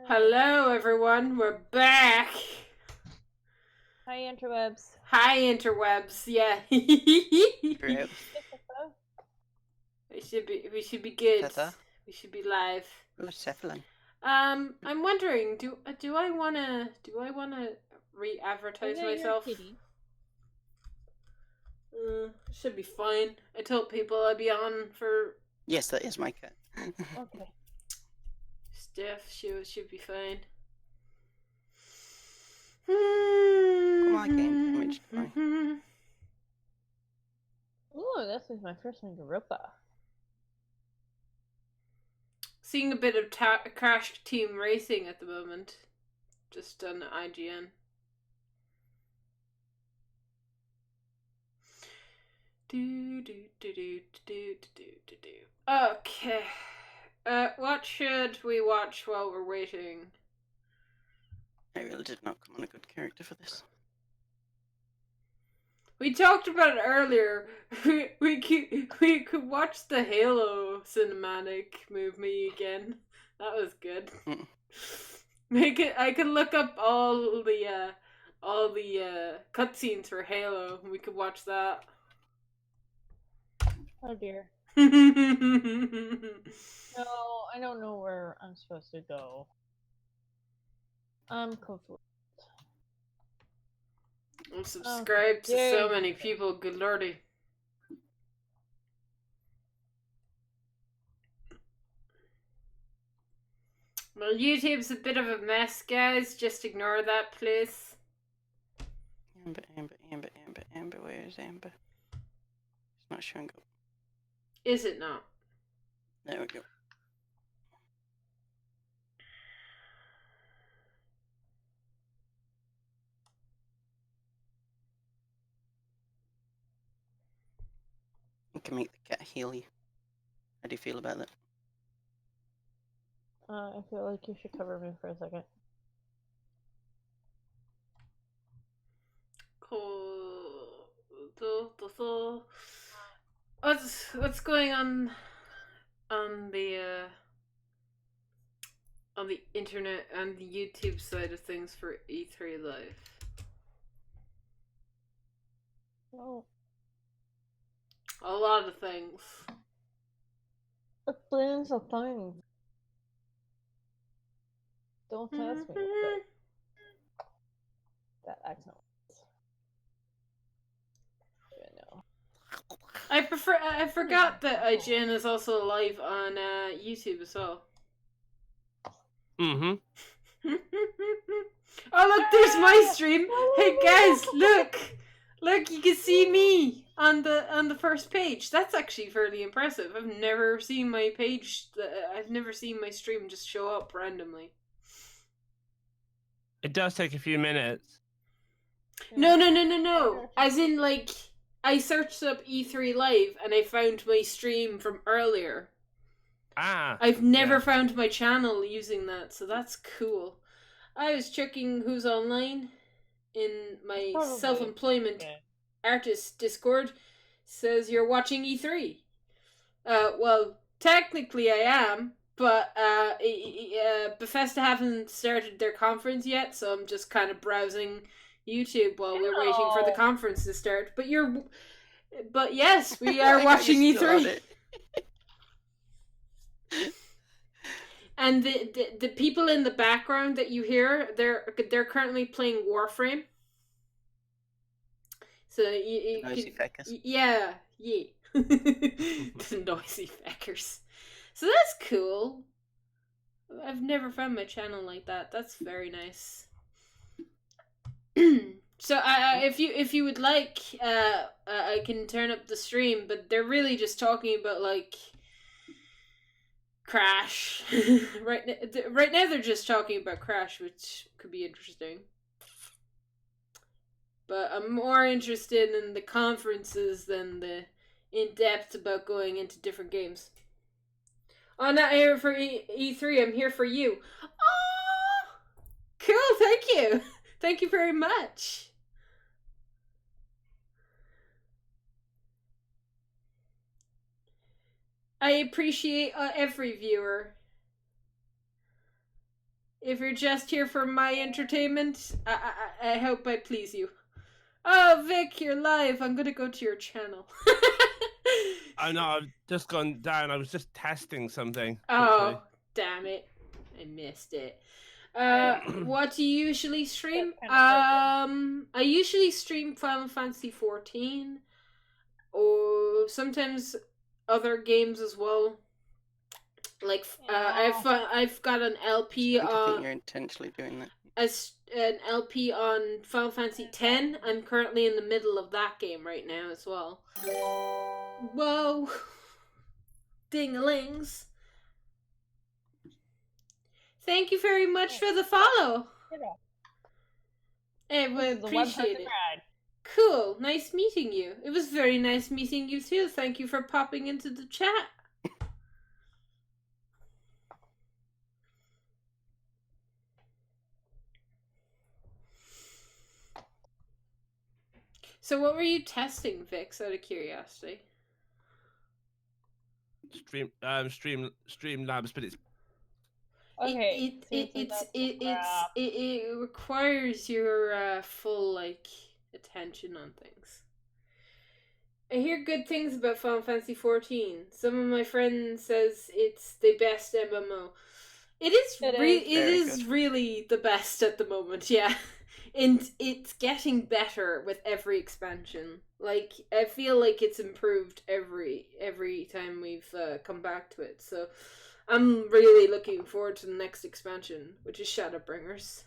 Hello, everyone. We're back. Hi, interwebs. Hi, interwebs. Yeah. Great. We should be good. Ta-ta. We should be live. Oh, Cephalin. I'm wondering, do I wanna re-advertise myself? Should be fine. I told people I'd be on for Yes, that is my cat. Okay. stuff. Should be fine. Come on, game damage. Ooh, this is my first one, Europa. Seeing a bit of Crash Team Racing at the moment. Just on IGN. Okay. What should we watch while we're waiting? I really did not come on a good character for this. We talked about it earlier. We could watch the Halo cinematic movie again. That was good. I could look up all the cutscenes for Halo. We could watch that. Oh dear. No, I don't know where I'm supposed to go. I'm confused. I'm subscribed to so many people, good lordy. Well, YouTube's a bit of a mess, guys. Just ignore that, please. Amber, where is Amber? It's not showing up. Is it not? There we go. You can make the cat heal you. How do you feel about that? I feel like you should cover me for a second. Cool. What's going on the internet and the YouTube side of things for E3 Live? Oh. A lot of things. Billions of things. Don't test me. That accent. I forgot that IGN is also live on YouTube as well. Mm-hmm. Oh look, there's my stream. Hey guys, look, you can see me on the first page. That's actually fairly impressive. I've never seen my page. I've never seen my stream just show up randomly. It does take a few minutes. No. As in, like, I searched up E3 Live and I found my stream from earlier. I've never found my channel using that, so that's cool. I was checking who's online in my self-employment artist Discord. Says you're watching E3. Well, technically I am, but Bethesda haven't started their conference yet, so I'm just kind of browsing YouTube while we're waiting for the conference to start. But yes, we are watching E3. And the people in the background that you hear, they're currently playing Warframe. So you noisy feckers. Yeah. The noisy feckers. So that's cool. I've never found my channel like that. That's very nice. So if you would like, I can turn up the stream, but they're really just talking about like Crash. right now they're just talking about Crash, which could be interesting. But I'm more interested in the conferences than the in-depth about going into different games. I'm not here for E3, I'm here for you. Oh, cool, thank you. Thank you very much. I appreciate every viewer. If you're just here for my entertainment, I hope I please you. Oh, Vic, you're live. I'm gonna go to your channel. I know, I've just gone down. I was just testing something. Oh, damn it. I missed it. What do you usually stream? I usually stream Final Fantasy 14. Or sometimes other games as well. Like, I've got an LP I on... think you're intentionally doing that. An LP on Final Fantasy X. I'm currently in the middle of that game right now as well. Whoa! Ding-a-lings. Thank you very much for the follow. I would appreciate it. Cool. Nice meeting you. It was very nice meeting you too. Thank you for popping into the chat. So what were you testing, Vix, out of curiosity? Streamlabs, but it's Okay. It requires your full attention on things. I hear good things about Final Fantasy 14. Some of my friends says it's the best MMO. It is really the best at the moment, yeah. And it's getting better with every expansion. Like, I feel like it's improved every time we've come back to it. So I'm really looking forward to the next expansion, which is Shadowbringers.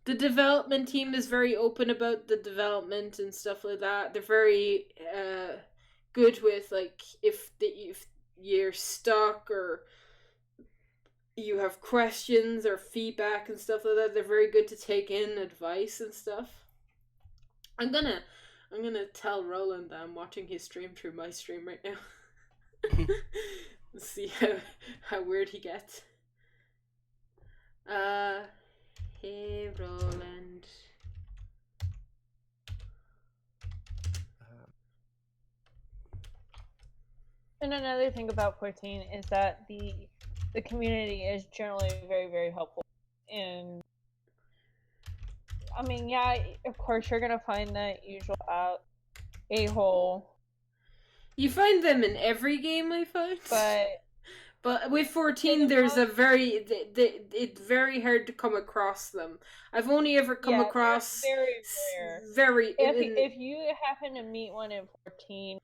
The development team is very open about the development and stuff like that. They're very good with, like, if you're stuck or you have questions or feedback and stuff like that, they're very good to take in advice and stuff. I'm gonna tell Roland that I'm watching his stream through my stream right now. See how weird he gets. Hey Roland. And another thing about 14 is that the community is generally very, very helpful. And I mean, yeah, of course you're gonna find that usual a-hole. You find them in every game, I find. But with 14, there's a it's very hard to come across them. I've only ever come across very rare. If you happen to meet one in 14,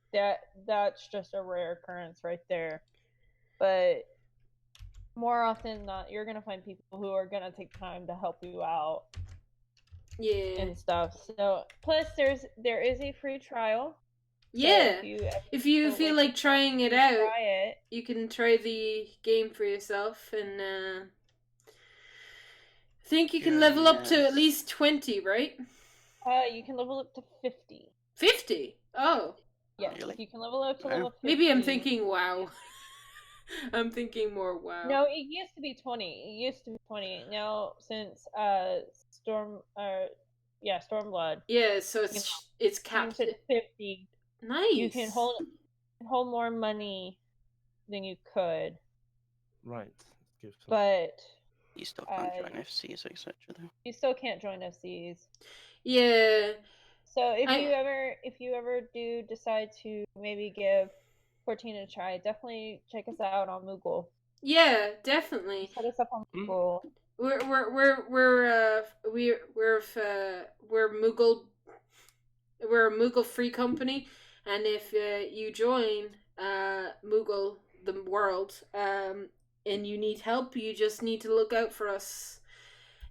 that's just a rare occurrence right there. But more often than not, you're gonna find people who are gonna take time to help you out. Yeah. And stuff. So plus there is a free trial. Yeah, so if you feel like trying it out, you can try the game for yourself, and I think you can level up to at least 20, right? You can level up to 50. 50? Oh. Yeah, really? You can level up to level 50. Maybe I'm thinking WoW. I'm thinking more WoW. No, it used to be 20. It used to be 20. Now, since Stormblood. Yeah, so it's capped at 50. Nice. You can hold more money than you could. Right. But you still can't join FCs, etc. Though. You still can't join FCs. Yeah. So if you ever do decide to maybe give 14 a try, definitely check us out on Moogle. Yeah, definitely. Set us up on Moogle. We're Moogle. We're a Moogle free company. And if you join Moogle the world and you need help, you just need to look out for us.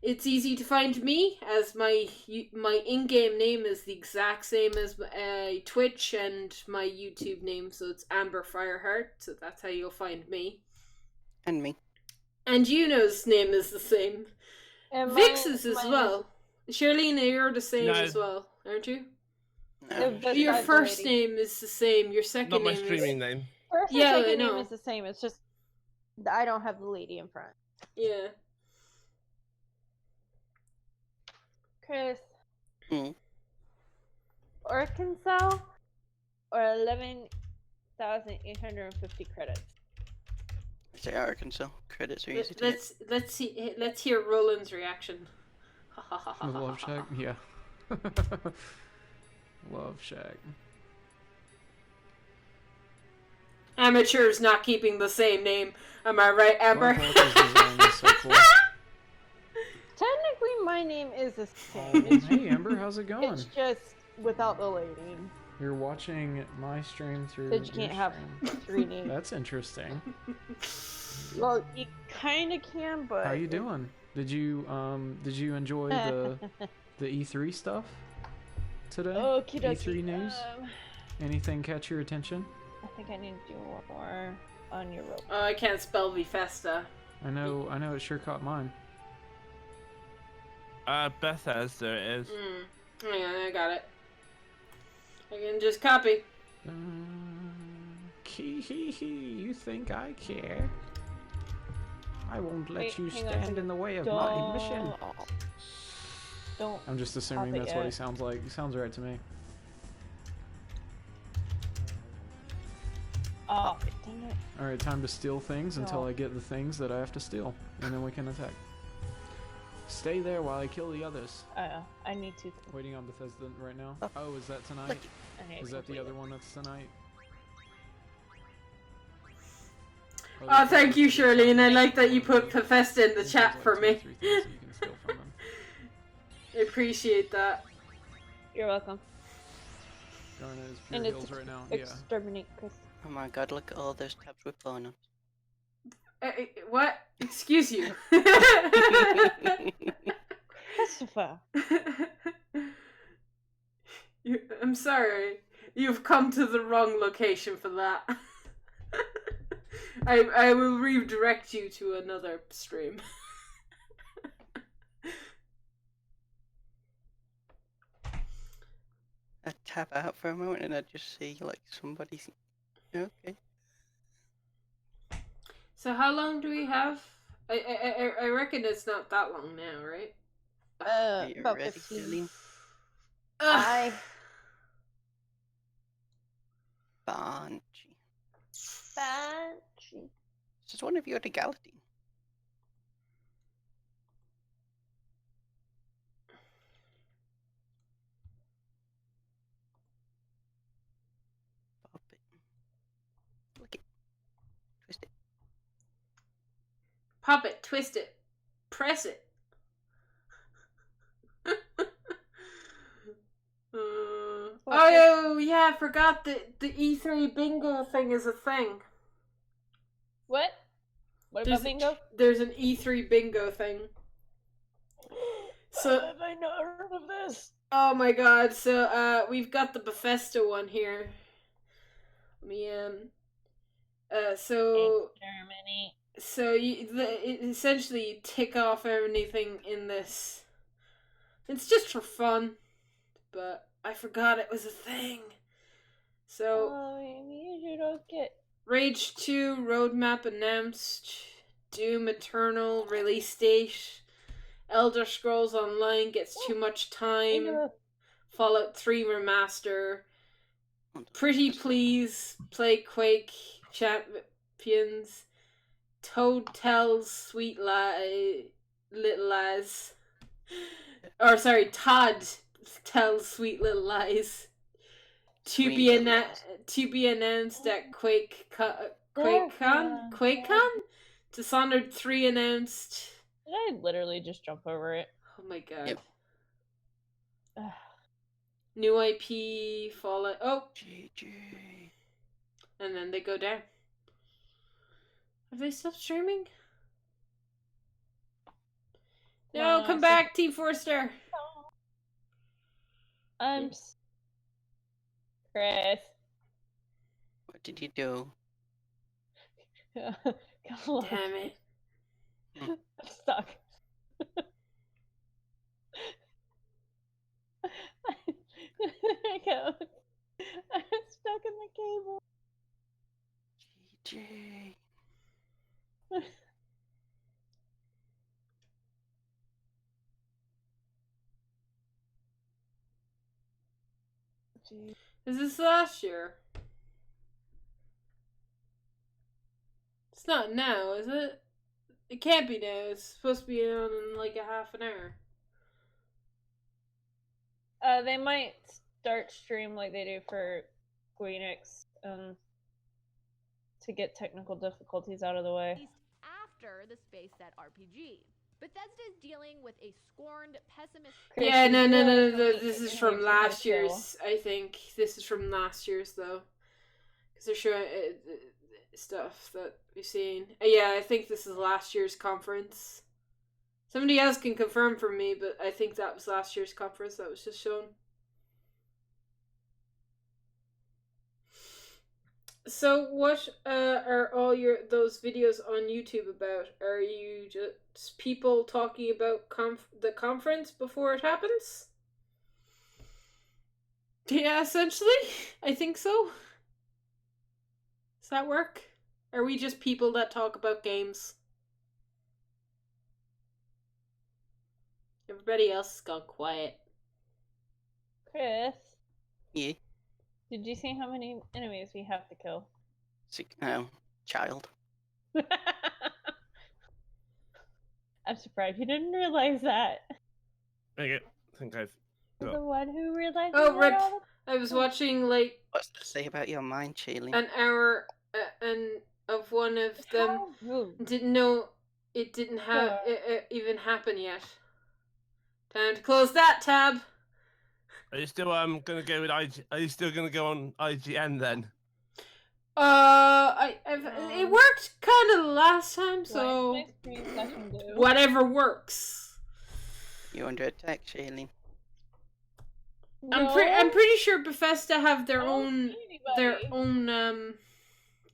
It's easy to find me, as my in-game name is the exact same as Twitch and my YouTube name, so it's Amber Fireheart, so that's how you'll find me. And me. And Juno's name is the same. And Vix's as well. Charlene, you're the same as well, aren't you? No. Your first name is the same. Your second name is... Not my streaming name. First and second name is the same. It's just I don't have the lady in front. Yeah. Chris. Arkansas or 11,850 credits. Say Arkansas. Credits are easy to get. Let's hear Roland's reaction. The Love Shack? Yeah. Love Shack. Amateurs not keeping the same name. Am I right, Amber? Mark Walker's design is so cool. Technically, my name is the Oh, same. hey Amber, how's it going? It's just without the lady. You're watching my stream through Because you can't have stream. 3 names. That's interesting. Well, you kind of can, but... How you doing? Did you enjoy the E3 stuff today? Okie dokie. E3 news? Anything catch your attention? I think I need to do more on your rope. Oh, I can't spell Bethesda. I know it sure caught mine. Bethesda is. Hang on, I got it. I can just copy. You think I care? I won't let you hang on a stand second. in the way of my mission. Don't. I'm just assuming Copy that's what he it. sounds like. He sounds right to me. Oh, dang it. Alright, time to steal things until No. I get the things that I have to steal. And then we can attack. Stay there while I kill the others. I need to. Waiting on Bethesda right now. Oh, is that tonight? I need Is to that the complete other it. one that's tonight? Oh, thank you, Shirley, and I like that you put Bethesda in the chat for me. I appreciate that. You're welcome. Darn it, it's And pure it's hills right now. Yeah. exterminate Chris. Oh my god, look at all those tabs with bonus. What? Excuse you. Christopher. I'm sorry. You've come to the wrong location for that. I will redirect you to another stream. I tap out for a moment and I just see like somebody's. Okay. So how long do we have? I reckon it's not that long now, right? Are you About ready, 15. Eileen? I. Banshee. Banshee. This is one of your Galatine. Pop it. Flick it. Twist it. Pop it, twist it, press it. Oh yeah, I forgot that the E3 bingo thing is a thing. What? What about bingo? There's an E3 bingo thing. So have I not heard of this? oh my god, so we've got the Bethesda one here. Let me so Germany. so essentially you tick off anything in this. It's just for fun, but I forgot it was a thing. So Oh, maybe you don't get. Rage 2 roadmap announced. Doom Eternal release date. Elder Scrolls Online gets too much time. Fallout 3 remaster. Pretty Please play Quake Champions. Toad Tells Sweet Little Lies. Or sorry, Todd Tells Sweet Little Lies. To be announced at QuakeCon? Dishonored 3 announced. Did I literally just jump over it? Oh my god. Yep. New IP, Fallout. Oh! GG. And then they go down. Have they stopped streaming? No, come back, Team Forster! I'm Chris. What did you do? Come on. Damn it. I'm stuck. I go. I'm stuck in the cable. GG. Is this last year? It's not now, is it? It can't be now. It's supposed to be on in like a half an hour. They might start stream like they do for Squeenix, to get technical difficulties out of the way. After the Space Set RPG. Bethesda is dealing with a scorned, pessimist... Yeah, no. This is from last year's, I think. This is from last year's, though. Because they're showing stuff that we've seen. Yeah, I think this is last year's conference. Somebody else can confirm for me, but I think that was last year's conference that was just shown. So what are all those videos on YouTube about? Are you just people talking about the conference before it happens? Yeah, essentially. I think so. Does that work? Are we just people that talk about games? Everybody else has gone quiet. Chris? Yeah. Did you see how many enemies we have to kill? Child. I'm surprised you didn't realize that. Okay, I think I've got... The one who realized. Oh, rip! I was watching like. What's to say about your mind, Shailene? An hour of one of them. Didn't know it didn't have even happen yet. Time to close that tab. Are you still gonna go with IG? Are you still gonna go on IGN then? It worked kind of last time, so whatever works. You under attack, Shailene? No. I'm pretty sure Bethesda have their own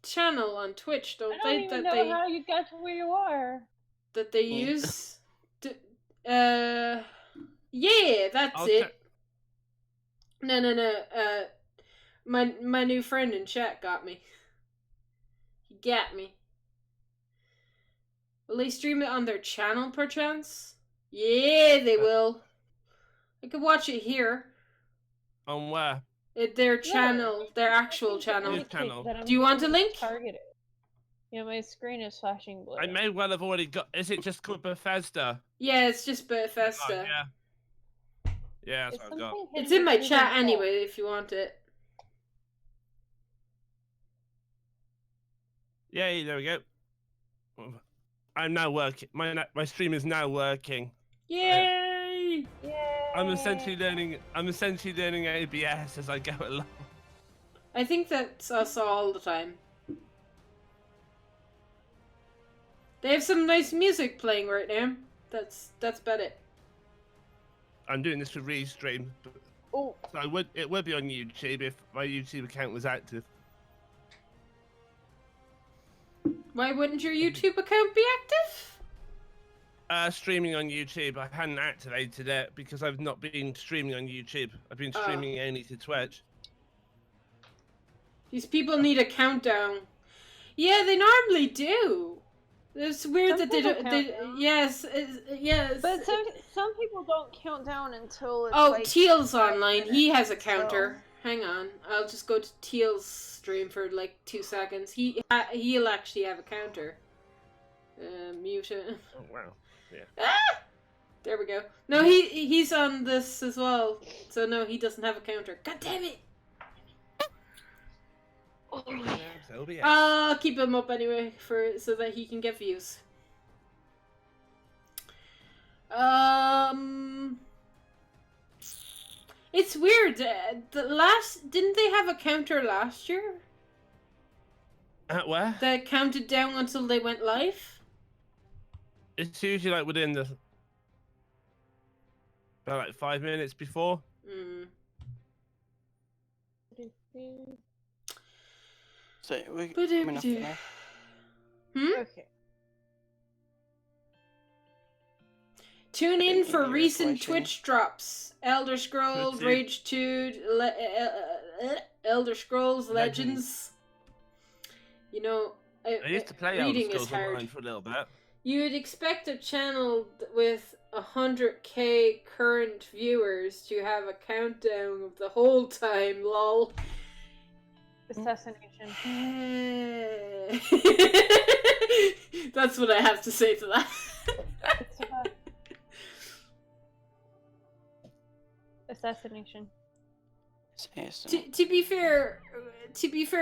channel on Twitch, don't they? I don't even know how you got to where you are. That they use. Yeah, that's it. No. My new friend in chat got me. He got me. Will they stream it on their channel, perchance? Yeah, they will. I could watch it here. On where? Their channel, their actual channel. Do you want a link? Targeted. Yeah, my screen is flashing blue. I may well have already got... Is it just called Bethesda? Yeah, it's just Bethesda. Oh, yeah. Yeah, that's what I've got. It's in my chat anyway, if you want it. Yay, there we go. I'm now working. My stream is now working. Yay! I'm essentially learning ABS as I go along. I think that's us all the time. They have some nice music playing right now. That's about it. I'm doing this for restream. Oh. So it would be on YouTube if my YouTube account was active. Why wouldn't your YouTube account be active? Streaming on YouTube. I hadn't activated it because I've not been streaming on YouTube. I've been streaming only to Twitch. These people need a countdown. Yeah, they normally do. It's weird that they don't. Yes. But some people don't count down until it's like Teal's online. He has a counter. So. Hang on, I'll just go to Teal's stream for like 2 seconds. He'll actually have a counter. Mute it. Oh wow. Yeah. Ah! There we go. No, he's on this as well. So no, he doesn't have a counter. God damn it! I'll keep him up anyway so that he can get views. It's weird. Didn't they have a counter last year? At where? That counted down until they went live? It's usually like within about like 5 minutes before. So we're coming up now. Okay. Tune in for recent Twitch drops. Elder Scrolls, Rage 2, Elder Scrolls Legends. You know, I used to play Elder Scrolls Online for a little bit. You'd expect a channel with 100k current viewers to have a countdown of the whole time, lol. Assassination. That's what I have to say to that. Assassination. To be fair,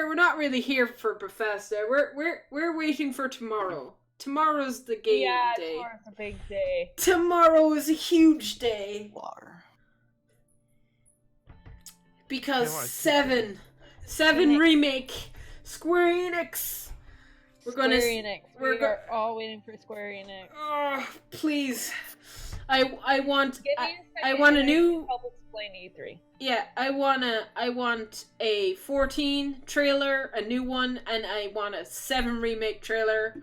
we're not really here for Bethesda. We're waiting for tomorrow. Tomorrow's the game day. Tomorrow's a big day. Tomorrow is a huge day. Water. Because seven remake, Square Enix. Square Enix. We're all waiting for Square Enix. Oh, please. I want I want a new. Help explain E3. Yeah, I want a 14 trailer, a new one, and I want a 7 remake trailer.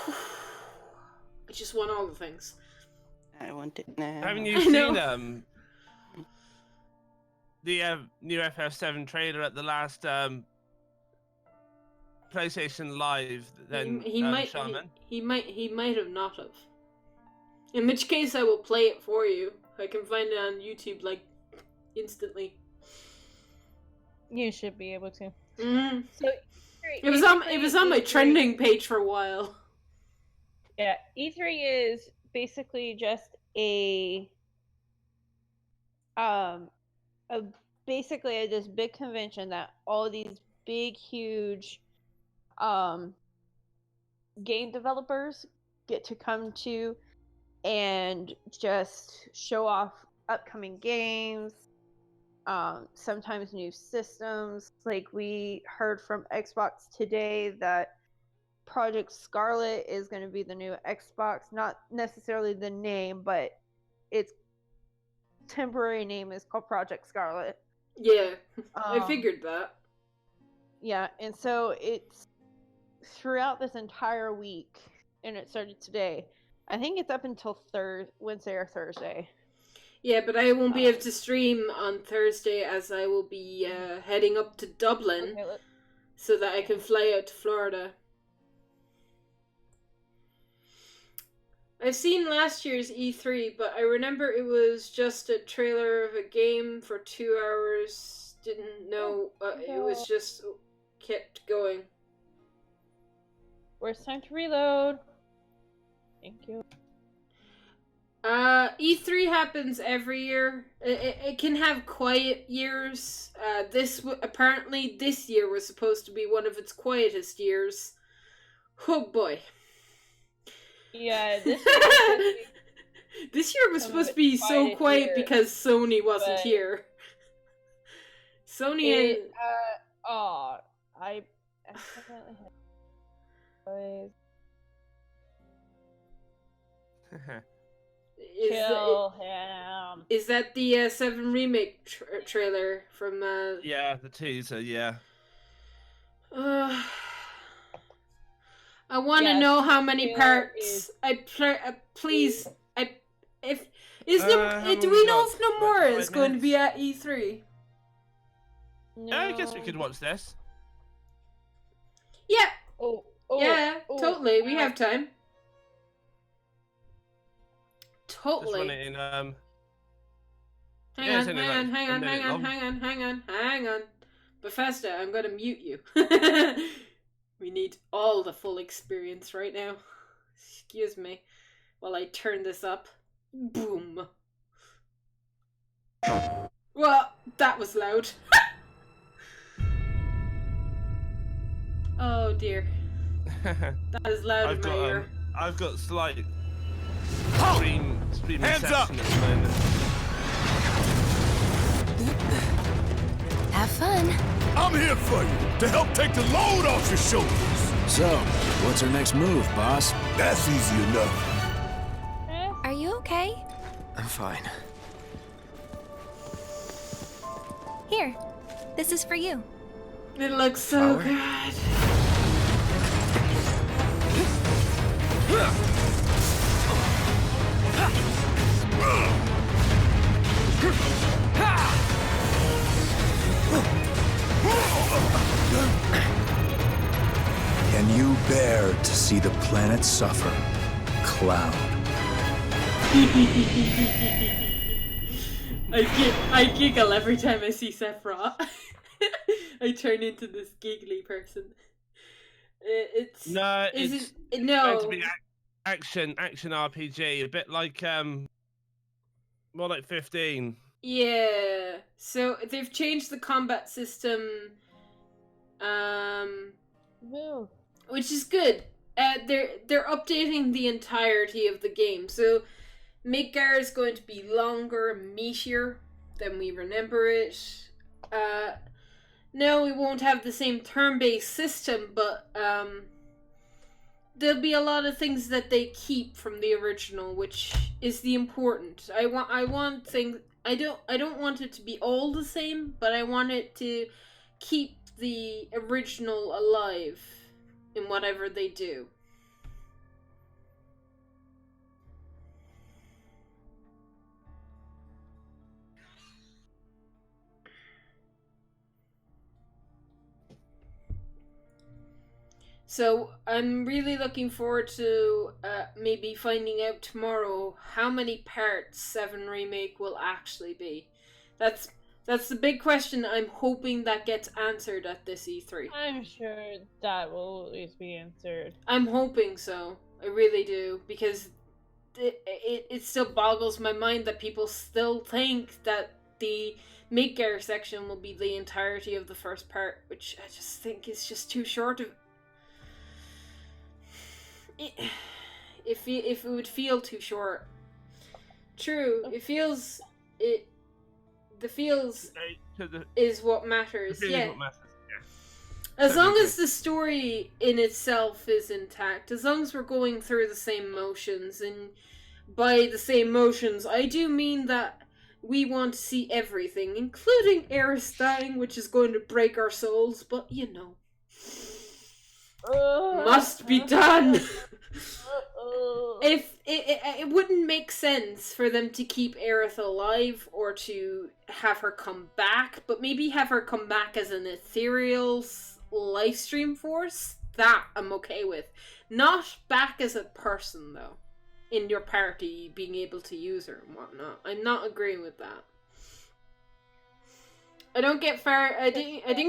I just want all the things. I want it now. Haven't you seen the new FF7 trailer at the last PlayStation Live? Then he might Shaman? he might have not have. In which case, I will play it for you. I can find it on YouTube like instantly. You should be able to. Mm-hmm. So it was on my trending page for a while. Yeah, E3 is basically just basically this big convention that all these big, huge game developers get to come to and just show off upcoming games, sometimes new systems. Like we heard from Xbox today that Project Scarlet is going to be the new Xbox. Not necessarily the name, but its temporary name is called Project Scarlet. Yeah, I figured that. Yeah, and so it's throughout this entire week, and it started today. I think it's up until Wednesday or Thursday. Yeah, but I won't be able to stream on Thursday as I will be heading up to Dublin so that I can fly out to Florida. I've seen last year's E3, but I remember it was just a trailer of a game for 2 hours. Didn't know. It was just kept going. Where's time to reload? Thank you. E3 happens every year. It can have quiet years. Apparently this year was supposed to be one of its quietest years. Oh boy. Yeah, this year was supposed to be so quiet because Sony wasn't here. Sony and I accidentally had kill him. Is that the 7 remake trailer from Yeah, the teaser, yeah. I want to know how many parts. Please. Do we know if Nomura is going to be at E3? No. I guess we could watch this. Yeah. Yeah, totally. We have time. Totally. Just run it in, Hang on. Bethesda, I'm gonna mute you. We need all the full experience right now. Excuse me while I turn this up. Boom. Well, that was loud. Oh dear. That is loud in my ear. I've got slight stream Hands up! reception at the moment. Have fun. I'm here for you, to help take the load off your shoulders. So, what's our next move, boss? That's easy enough. Are you okay? I'm fine. Here, this is for you. It looks so good. Can you bear to see the planet suffer? Cloud. I giggle every time I see Sephiroth. I turn into this giggly person. It's no, is it's it no. going to be action RPG, a bit like more like 15. Yeah. So they've changed the combat system, Woo. which is good. They're updating the entirety of the game. So Midgar is going to be longer, meatier than we remember it. No, we won't have the same turn-based system, but there'll be a lot of things that they keep from the original, which is the important. I want things. I don't want it to be all the same, but I want it to keep the original alive in whatever they do. So I'm really looking forward to maybe finding out tomorrow how many parts 7 Remake will actually be. That's the big question. I'm hoping that gets answered at this E3. I'm sure that will at least be answered. I'm hoping so. I really do, because it still boggles my mind that people still think that the Midgar section will be the entirety of the first part, which I just think is just too short of. If it would feel too short. True, the feels is what matters. Yeah. What matters. Yeah. As long as the story in itself is intact, as long as we're going through the same motions, and by the same motions, I do mean that we want to see everything, including Aerith dying, which is going to break our souls, but you know. Must be done. If it wouldn't make sense for them to keep Aerith alive or to have her come back, but maybe have her come back as an ethereal live stream force, that I'm okay with. Not back as a person though, in your party being able to use her and whatnot. I'm not agreeing with that. I didn't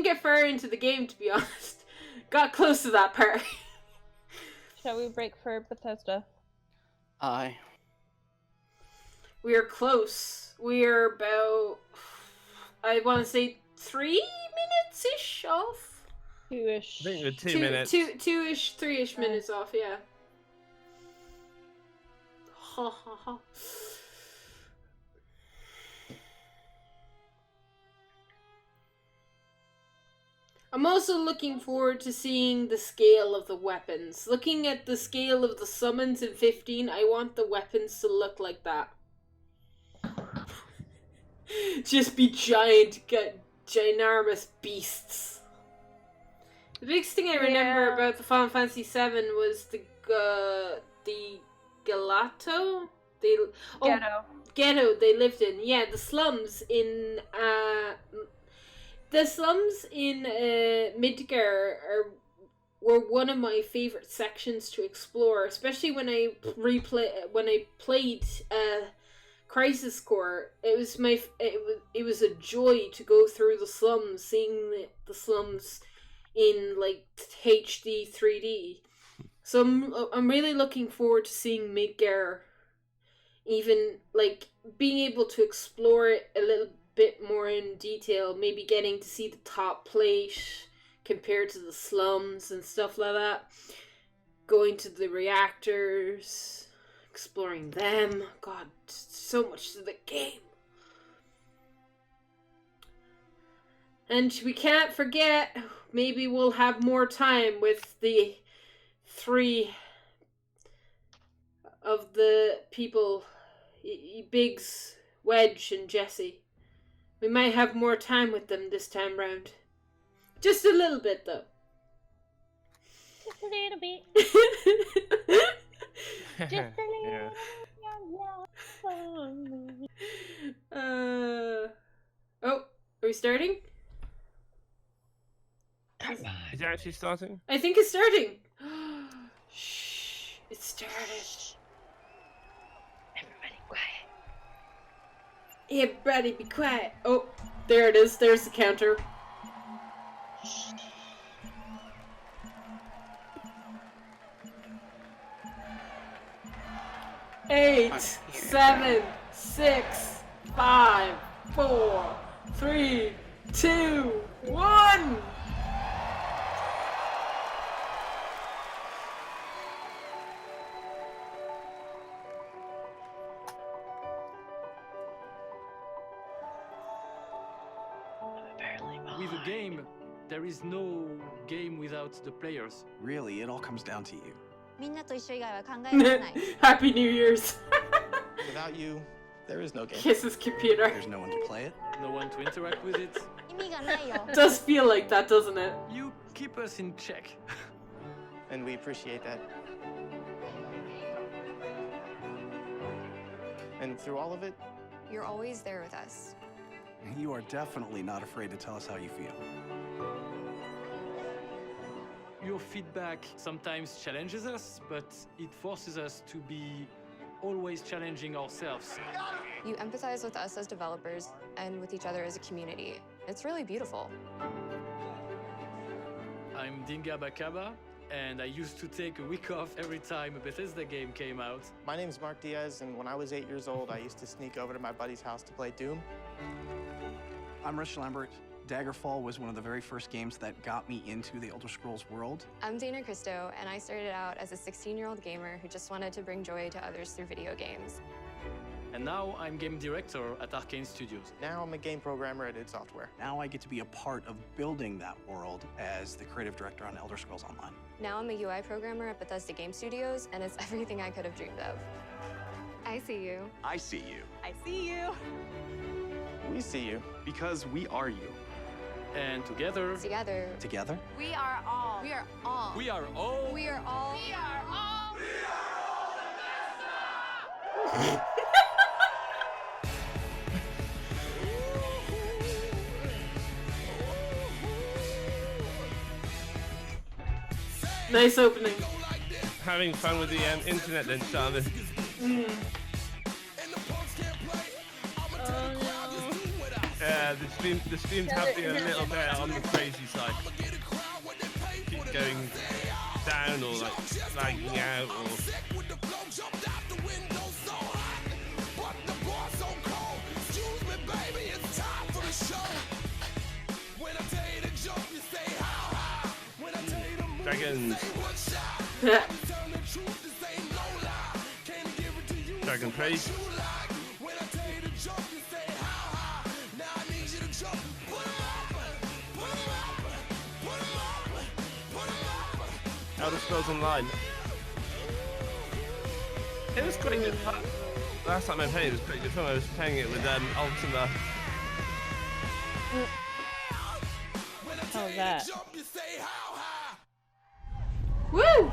get far into the game, to be honest. Got close to that part. Shall we break for Bethesda? Aye. We are close. We are about, I want to say, 3 minutes-ish off? 2-ish. I think we're 2 minutes. 2-ish, 3-ish minutes off, yeah. Ha ha ha. I'm also looking forward to seeing the scale of the weapons. Looking at the scale of the summons in 15, I want the weapons to look like that. Just be ginormous beasts. The biggest thing I remember about the Final Fantasy VII was the Gelato? Ghetto they lived in. Yeah, the slums in Midgar were one of my favorite sections to explore, especially when I played Crisis Core. It was a joy to go through the slums, seeing the slums in like HD 3D. So I'm really looking forward to seeing Midgar, even like being able to explore it a little bit more in detail, maybe getting to see the top plate compared to the slums and stuff like that, going to the reactors, exploring them. God, so much to the game. And we can't forget, maybe we'll have more time with the 3 of the people, Biggs, Wedge and Jesse. We might have more time with them this time round. Just a little bit, though. Just a little bit. Just a little. Oh, are we starting? Is it actually starting? I think it's starting. Shh, it started. Everybody quiet. Everybody be quiet. Oh, there it is. There's the counter. 8, 7, 6, 5, 4, 3, 2, 1. With a game, there is no game without the players. Really, it all comes down to you. みんなと一緒以外は考えられない。 Happy New Year's. Without you, there is no game. Kisses computer. There's no one to play it. No one to interact with it. 意味がないよ。 Does feel like that, doesn't it? You keep us in check. And we appreciate that. And through all of it, You're always there with us. You are definitely not afraid to tell us how you feel. Your feedback sometimes challenges us, but it forces us to be always challenging ourselves. You empathize with us as developers and with each other as a community. It's really beautiful. I'm Dinga Bakaba, and I used to take a week off every time a Bethesda game came out. my name's Mark Diaz, and when I was 8 years old, I used to sneak over to my buddy's house to play Doom. I'm Rich Lambert. Daggerfall was one of the very first games that got me into the Elder Scrolls world. I'm Dana Christo, and I started out as a 16-year-old gamer who just wanted to bring joy to others through video games. And now I'm game director at Arcane Studios. Now I'm a game programmer at id Software. Now I get to be a part of building that world as the creative director on Elder Scrolls Online. Now I'm a UI programmer at Bethesda Game Studios, and it's everything I could have dreamed of. I see you. I see you. I see you. We see you. Because we are you. And together, Together. Together? We are all. We are all. we are all We are all. We are all. Nice opening. Having fun with the internet then, Charlie. The stream's happening a little bit on the crazy side. Keep going down or like flagging out or. Dragons. Dragon Praise. Elder Scrolls Online. It was quite good fun. Last time I played it was pretty good fun. I was playing it with Ultima. How's that? Woo!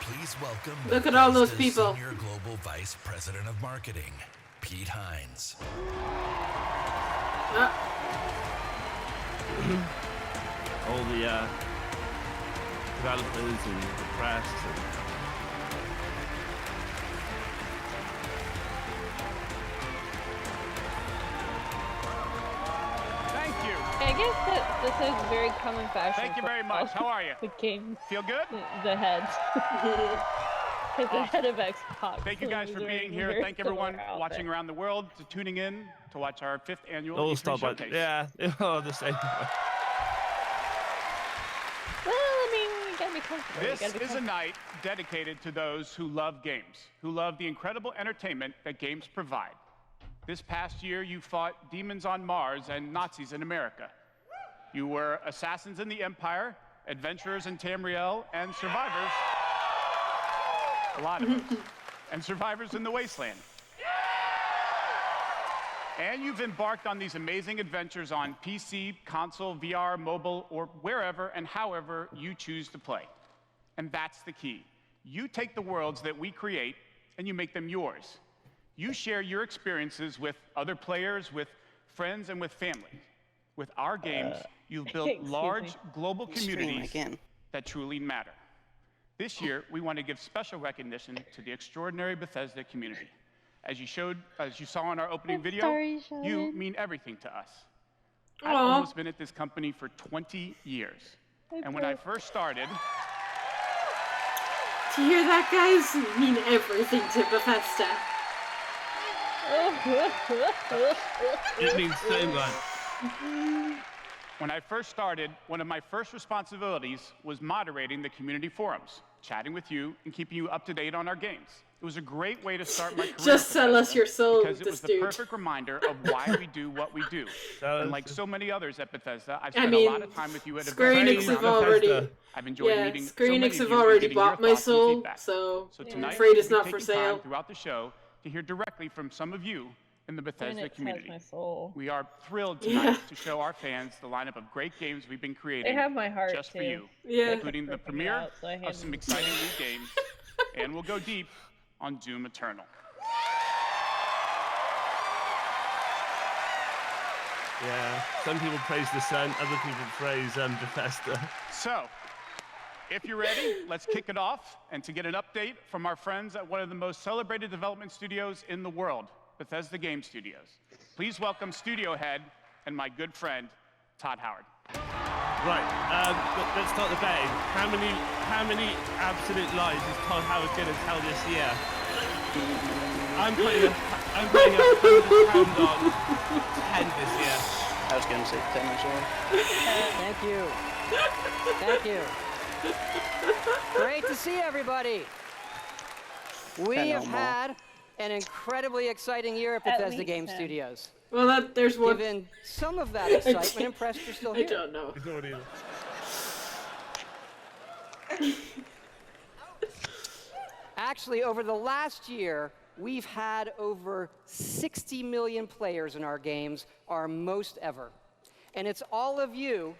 Please welcome. Look at all those Bethesda's people. Senior Global Vice President of Marketing, Pete Hines. All the developers and the press. Thank you. I guess that this is very common fashion. Thank you very much. How are you? The game. Feel good? The head. Because the head of Xbox. Thank you guys for being here. Thank everyone watching around the world, to tuning in to watch our 5th annual All E3 stop by, showcase. yeah, all the same. Well, I mean, you gotta be comfortable. This is a night dedicated to those who love games, who love the incredible entertainment that games provide. This past year, you fought demons on Mars and Nazis in America. You were assassins in the Empire, adventurers in Tamriel, and survivors. A lot of us. And survivors in the Wasteland. And you've embarked on these amazing adventures on PC, console, VR, mobile, or wherever and however you choose to play. And that's the key. You take the worlds that we create and you make them yours. You share your experiences with other players, with friends, and with family. With our games, you've built large global communities that truly matter. This year, we want to give special recognition to the extraordinary Bethesda community. As you saw in our opening video, Sorry, you Sean. mean everything to us. Aw. I've almost been at this company for 20 years. And when I first started, Do you hear that, guys? Mean everything to Bethesda. It means so much. when I first started, one of my first responsibilities was moderating the community forums, chatting with you, and keeping you up to date on our games. It was a great way to start my career. Just sell us your soul, because it was the dude. perfect reminder of why we do what we do. And like so many others at Bethesda, I've spent mean, a lot of time with you at Square events Enix around have already, Bethesda. I've enjoyed yeah, meeting Square so many Enix of have you and already getting your bought my thoughts and soul, feedback. so tonight, I'm afraid it's we'll not be for taking time sale. throughout the show to hear directly from some of you in the Bethesda Phoenix community. has my soul. We are thrilled tonight to show our fans the lineup of great games we've been creating They have my heart, just for too. you, Yeah. including the Ripping it premiere out, so I of handed some it. exciting new games, and we'll go deep on Doom Eternal. Yeah. Some people praise the sun, other people praise Bethesda. So, if you're ready, let's kick it off. And to get an update from our friends at one of the most celebrated development studios in the world, Bethesda Game Studios, please welcome studio head and my good friend, Todd Howard. Right, let's start the betting. How many absolute lies is Todd Howard going to tell this year? I'm putting £100 on 10 this year. I was going to say 10 as well. Thank you. Thank you. Great to see everybody. We 10 or have more. had an incredibly exciting year at At Bethesda least Game 10. Studios. Well, there's one. Given some of that excitement, impressed you're still I here. don't know. It's not even. Actually, over the last year, we've had over 60 million players in our games, our most ever. And it's all of you.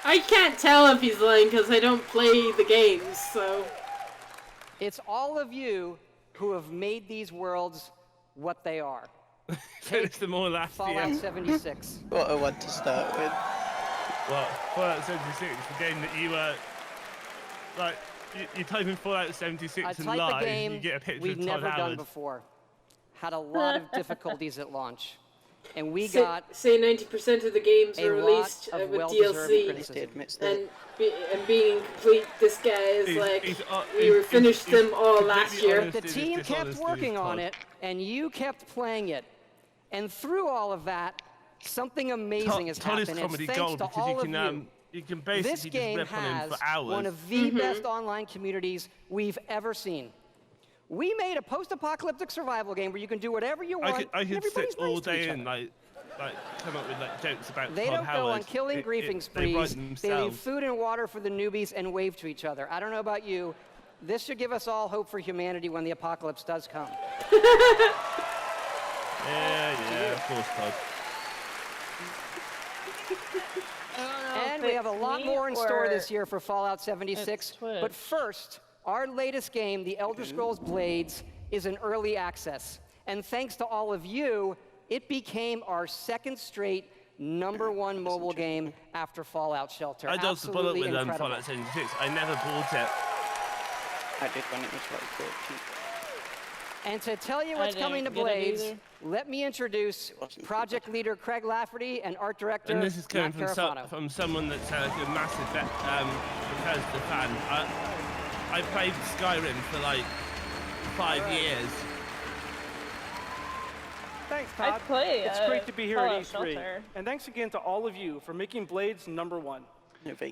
I can't tell if he's lying because I don't play the games, so. It's all of you who have made these worlds what they are. Finish them all last Fallout year. 76. What a one to start with. Well, Fallout 76, the game that you like, you type in Fallout 76 A and type lie, of game you get a picture we've of Todd never done Howard. before. Had a lot of difficulties at launch. And we Say got 90% of the games a were lot released of with well-deserved DLC. criticism. Admits that. And being incomplete, this guy is we finished them all last year. The team kept working on it, and you kept playing it. And through all of that, something amazing has Todd is happened. comedy It's gold thanks to because all of you can basically This just game rip on him has for hours. one of the best online communities we've ever seen. We made a post-apocalyptic survival game where you can do whatever you want. I and could everybody's sit all nice to day each and other. come up with jokes about They Todd don't Howard. go on killing griefing sprees. They leave themselves. food and water for the newbies and wave to each other. I don't know about you. This should give us all hope for humanity when the apocalypse does come. Yeah, of course, Todd. And we have a lot more in store this year for Fallout 76. But first, our latest game, The Elder Scrolls Blades, is in early access. And thanks to all of you, it became our second straight #1 mobile game after Fallout Shelter. I dodged the bullet Absolutely with incredible. Fallout 76. I never bought it. I did when it was like 13. And to tell you what's coming to didn't get it Blades, either. let me introduce project leader Craig Lafferty and art director And this is coming Matt Carafano. from someone that's like a massive Bethesda fan. I played Skyrim for like 5 years. Thanks, I Todd. play, it's great to be here Fallout at E3. Shelter. And thanks again to all of you for making Blades #1.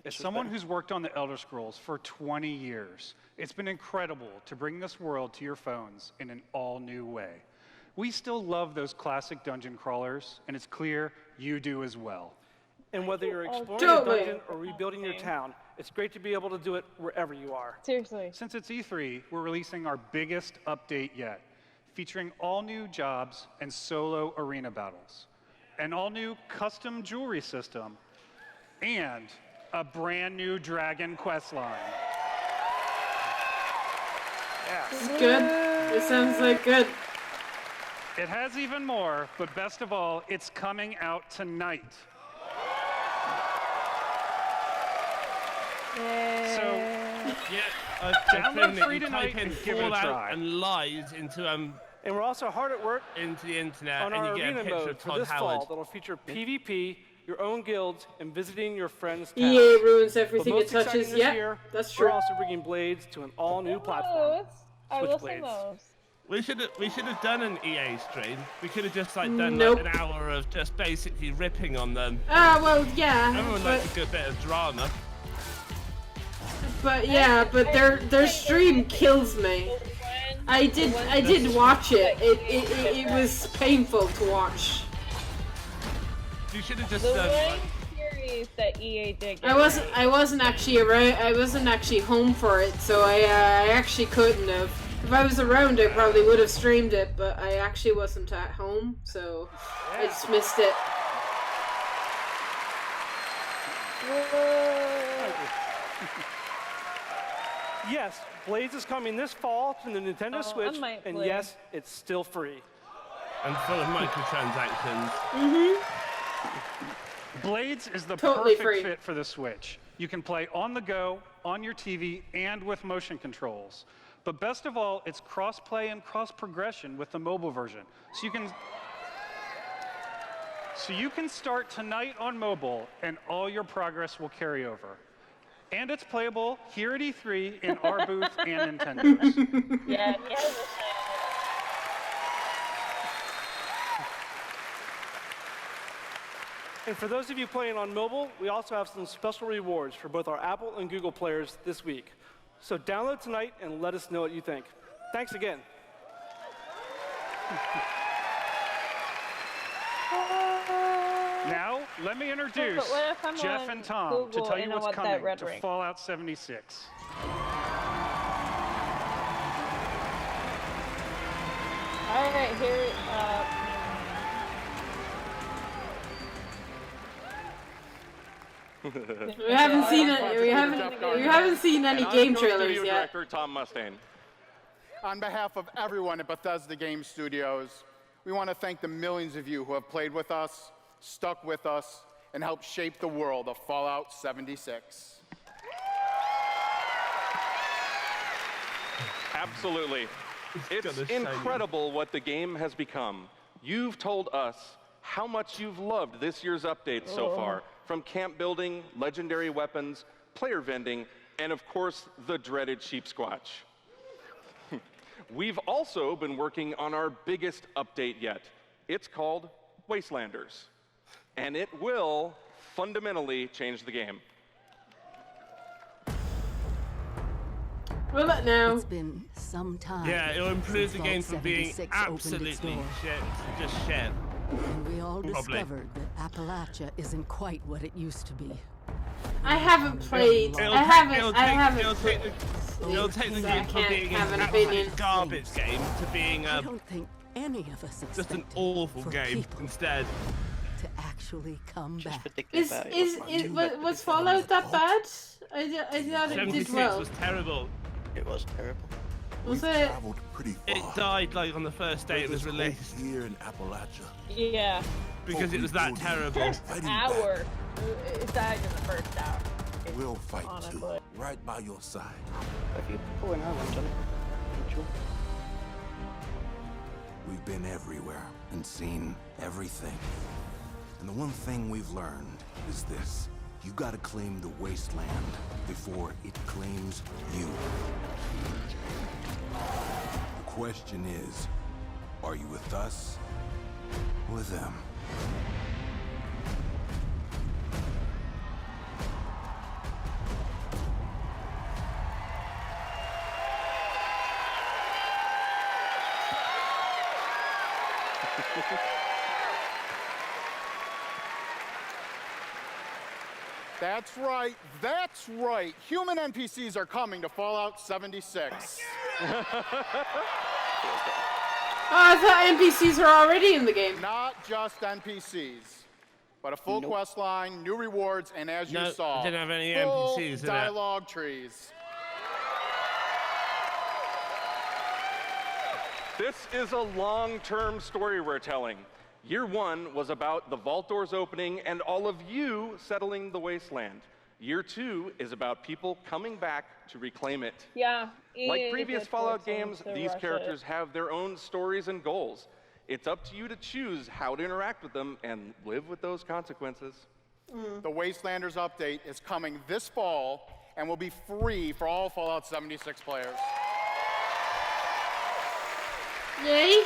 As someone who's worked on the Elder Scrolls for 20 years, it's been incredible to bring this world to your phones in an all-new way. We still love those classic dungeon crawlers, and it's clear you do as well. And whether you're exploring a Totally. dungeon or rebuilding your town, it's great to be able to do it wherever you are. Seriously. Since it's E3, we're releasing our biggest update yet, featuring all new jobs and solo arena battles, an all-new custom jewelry system, and a brand new dragon quest line. This is good. It sounds like good. It has even more, but best of all, it's coming out tonight. So, Download free tonight type in and give it a Fallout try. and lies into And we're also hard at work into the internet, on and our you get a arena picture mode of for Todd this Howard. fall that'll feature PvP, your own guilds, and visiting your friends' EA towns. ruins But everything most it touches. exciting this Yeah, year, that's we're true. also bringing Blades to an all-new platform. I will Switchblades. say those. We should have done an EA stream. We could have just like done Nope. like an hour of just basically ripping on them. Well, yeah. Everyone but, likes a good bit of drama. but yeah, but their stream kills me. I did watch it. It was painful to watch. You should have just The done. one series that EA did. I wasn't actually around. I wasn't actually home for it, so I actually couldn't have. If I was around, I probably would have streamed it, but I actually wasn't at home, so I just missed it. Yes, Blades is coming this fall to the Nintendo Switch, and play. yes, it's still free. And full of microtransactions. Blades is the Totally perfect free. fit for the Switch. You can play on the go, on your TV, and with motion controls. But best of all, it's cross-play and cross-progression with the mobile version. So you can start tonight on mobile, and all your progress will carry over. And it's playable here at E3 in our booth and Nintendo's. Yeah. And for those of you playing on mobile, we also have some special rewards for both our Apple and Google players this week. So download tonight and let us know what you think. Thanks again. Now, let me introduce But what if I'm Jeff on and Tom to Google tell and you I what's want that coming red to ring? Fallout 76. All right, here. We haven't seen it. We haven't seen any game trailers Studio yet. Director Tom Mustaine. On behalf of everyone at Bethesda Game Studios, we want to thank the millions of you who have played with us, stuck with us, and helped shape the world of Fallout 76. Absolutely. It's incredible what the game has become. You've told us how much you've loved this year's updates so far, from camp building, legendary weapons, player vending, and of course, the dreaded sheep squatch. We've also been working on our biggest update yet. It's called Wastelanders, and it will fundamentally change the game. Will it now? It's been some time. Yeah, it'll improve the since game Vault from being 76 opened its absolutely door. shit to just shit. And we all Probably. discovered that Appalachia isn't quite what it used to be. I haven't played. It'll I take- haven't. it'll I take- haven't. it'll take the So I game from can't being have an an opinion. absolute garbage game to being I don't think any of us just an expected awful for game people instead. to actually come back. Was Fallout that bad? I thought it 76 did well. was terrible. It was terrible. Was it? It died like on the first day it was released. Here in Appalachia. Yeah. Because it was that terrible. First hour. It died in the first hour. We'll fight Honestly. too, right by your side. A few people in Ireland done it. Sure. We've been everywhere and seen everything. And the one thing we've learned is this. You gotta claim the wasteland before it claims you. The question is, are you with us or with them? That's right, that's right. Human NPCs are coming to Fallout 76. I thought NPCs were already in the game. Not just NPCs, but a full quest line, new rewards, and as No, you saw, it didn't have any full NPCs in it. dialogue trees. This is a long-term story we're telling. Year one was about the vault doors opening and all of you settling the wasteland. Year 2 is about people coming back to reclaim it. Yeah. Like previous Fallout games, these characters have their own stories and goals. It's up to you to choose how to interact with them and live with those consequences. The Wastelanders update is coming this fall and will be free for all Fallout 76 players. Yay!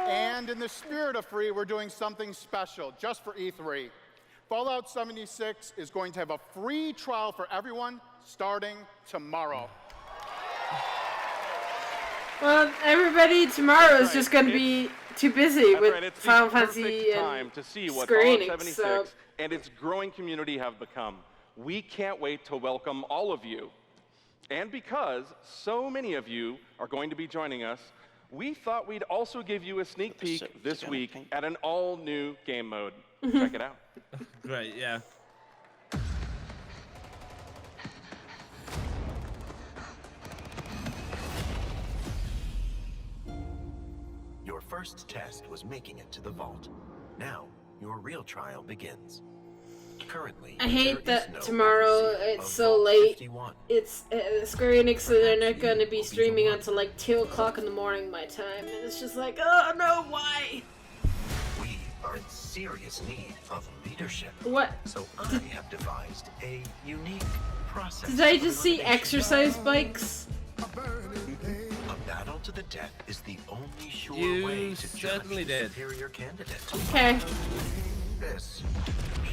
And in the spirit of free, we're doing something special just for E3. Fallout 76 is going to have a free trial for everyone starting tomorrow. Well, everybody tomorrow is just going to be too busy with Final Fantasy time to see what Square Fallout Enix, 76 and its growing community have become. We can't wait to welcome all of you. And because so many of you are going to be joining us, we thought we'd also give you a sneak peek this week at an all-new game mode. Check it out. Great, yeah. Your first test was making it to the vault. Now, your real trial begins. Currently, I hate that tomorrow it's so late. 51. It's Square Enix, so they're not going to be streaming until like 2 o'clock in the morning my time, and it's just like, oh no, why? We are in serious need of leadership. What? So I have devised a unique process. Did I just see exercise bikes? A battle to the death is the only sure You way to judge certainly the did. superior candidate. Okay. This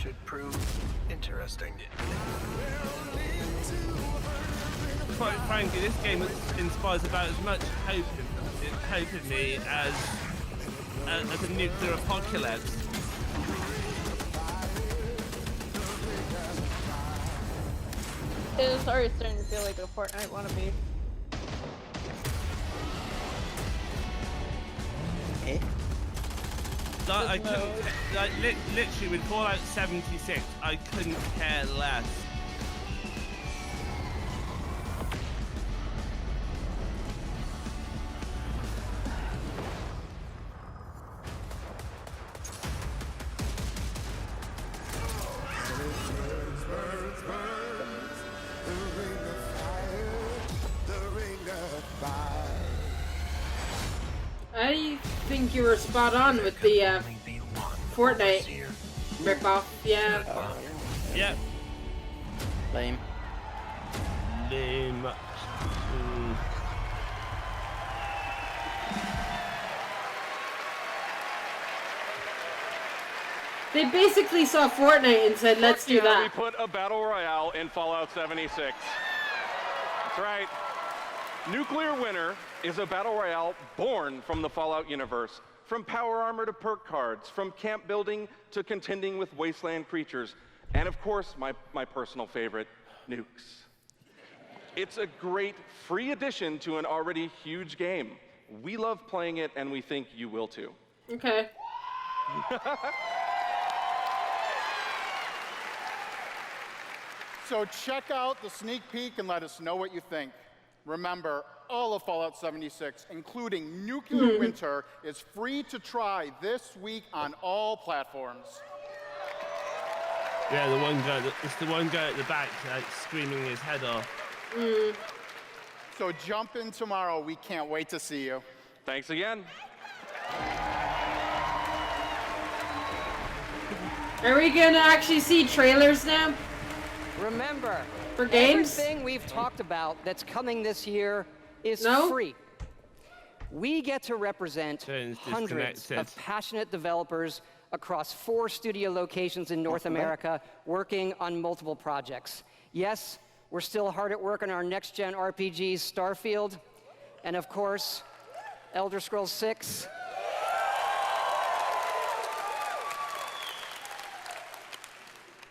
should prove interesting. Quite frankly, this game inspires about as much hope in me as a nuclear apocalypse. It's already starting to feel like a Fortnite wannabe. Like, I couldn't, like, literally with Fallout 76, I couldn't care less. I think you were spot on with the Fortnite ripoff. Yeah. Yep. Lame. Lame. They basically saw Fortnite and said, let's do We that. put a battle royale in Fallout 76. That's right. Nuclear Winter is a battle royale born from the Fallout universe. From power armor to perk cards, from camp building to contending with wasteland creatures, and of course, my personal favorite, nukes. It's a great free addition to an already huge game. We love playing it, and we think you will too. Okay. So check out the sneak peek and let us know what you think. Remember, all of Fallout 76, including Nuclear Winter, is free to try this week on all platforms. Yeah, it's the one guy at the back, like, screaming his head off. So jump in tomorrow. We can't wait to see you. Thanks again. Are we gonna actually see trailers now? Remember, for games? Everything we've talked about that's coming this year is free. We get to represent hundreds of passionate developers across 4 studio locations in North America working on multiple projects. Yes, we're still hard at work on our next-gen RPGs, Starfield, and of course, Elder Scrolls 6.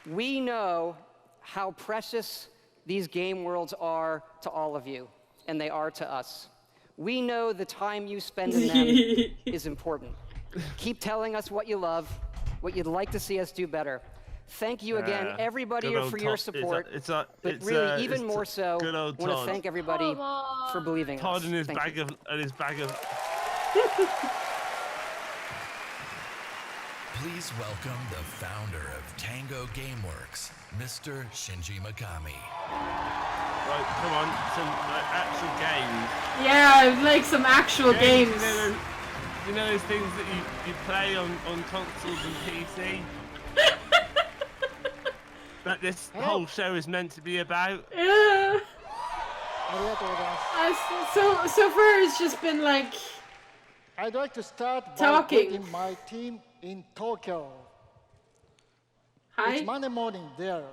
We know how precious these game worlds are to all of you, and they are to us. We know the time you spend in them is important. Keep telling us what you love, what you'd like to see us do better. Thank you again, everybody, for your support. But really, even more so, I want to thank everybody for believing Todd us. and his Thank you. Please welcome the founder of Tango Gameworks, Mr. Shinji Mikami. Right, come on, some actual games. Yeah, I'd like some actual games. You know those things that you play on consoles and PC? That this whole show is meant to be about? Yeah. So far it's just been like... I'd like to start by talking. greeting my team in Tokyo. Hi. It's Monday morning there,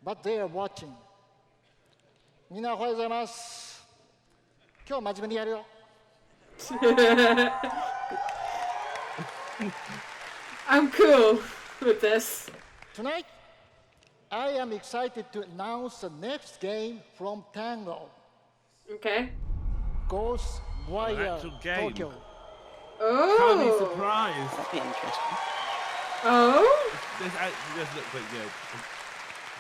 but they are watching. みんなおはようございます。今日真面目にやるよ。I'm cool with this. Tonight, I am excited to announce the next game from Tango. Okay. Ghostwire Tokyo. Oh. Can't be surprised. That'd be interesting. Oh. This actually does look quite good.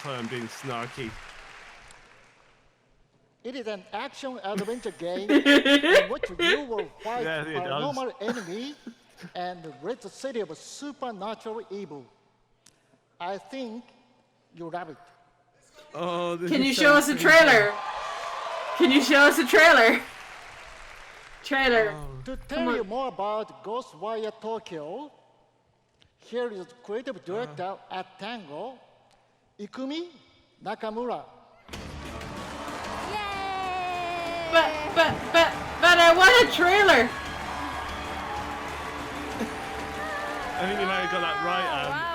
Sorry, I'm being snarky. It is an action-adventure game in which you will fight a paranormal enemy and rid the city of supernatural evil. I think you'll love it. Oh, Can you show us a trailer? Can you show us a trailer? Trailer. To tell you more about Ghostwire Tokyo, here is creative director at Tango, Ikumi Nakamura. But I want a trailer. I think you might have got that right,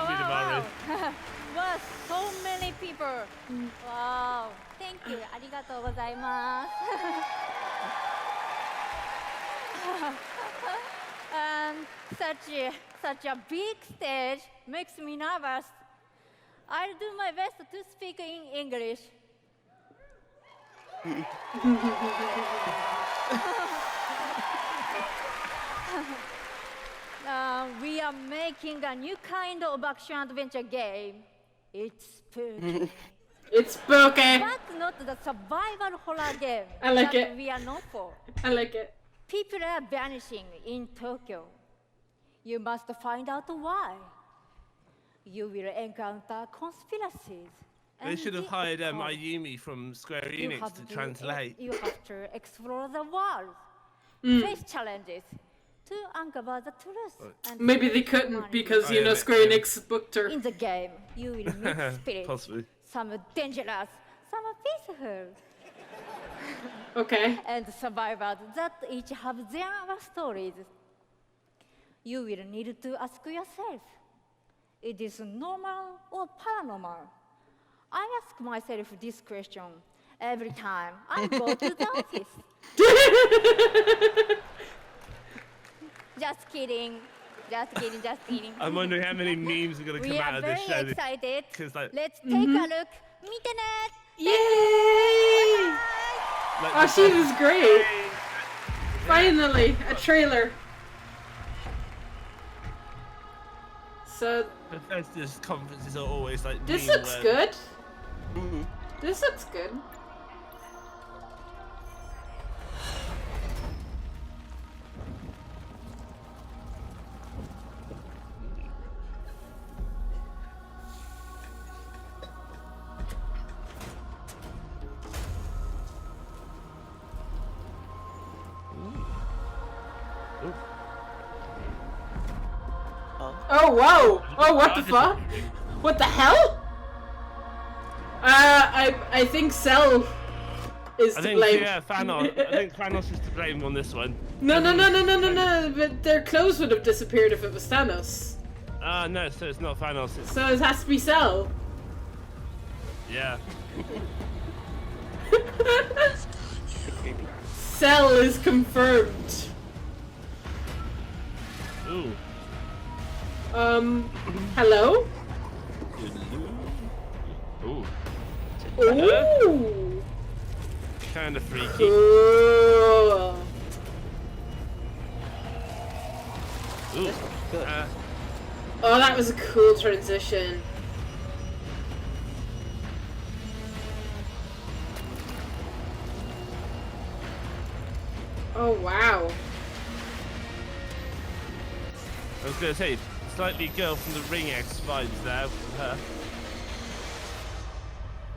Midamaru. Wow, so many people. Wow, thank you. ありがとうございます。And such a big stage makes me nervous. I'll do my best to speak in English. We are making a new kind of action-adventure game. It's spooky. It's spooky. But not the survival horror game I like that it. we are known for. I like it. People are vanishing in Tokyo. You must find out why. You will encounter conspiracies. They should have hired Ayumi from Square Enix to translate. You have to explore the world, face challenges, to uncover the truth. And Maybe they couldn't because, Square Enix booked her. In the game, you will meet spirits. Possibly. Some dangerous, some peaceful. Okay. And survivors that each have their own stories. You will need to ask yourself, it is normal or paranormal? I ask myself this question every time I go to the office. Just kidding. Just kidding, just kidding. I'm wondering how many memes are going to come out of this show. We are very excited. Like, let's take a look. Mitenet! Yay! Oh, she was great. Finally, a trailer. So Bethesda's conferences are always like. This looks good. This looks good. Oh, whoa! Oh, what the fuck? What the hell? I think Cell is to blame. Yeah, Thanos. I think Thanos is to blame on this one. No, but their clothes would have disappeared if it was Thanos. No, so it's not Thanos. So it has to be Cell. Yeah. Cell is confirmed. Ooh. Hello? Ooh. Ooh. Kinda freaky. Cool. Ooh. Oh, that was a cool transition. Oh, wow. I was gonna say, slightly girl from the Ring X vibes there from her.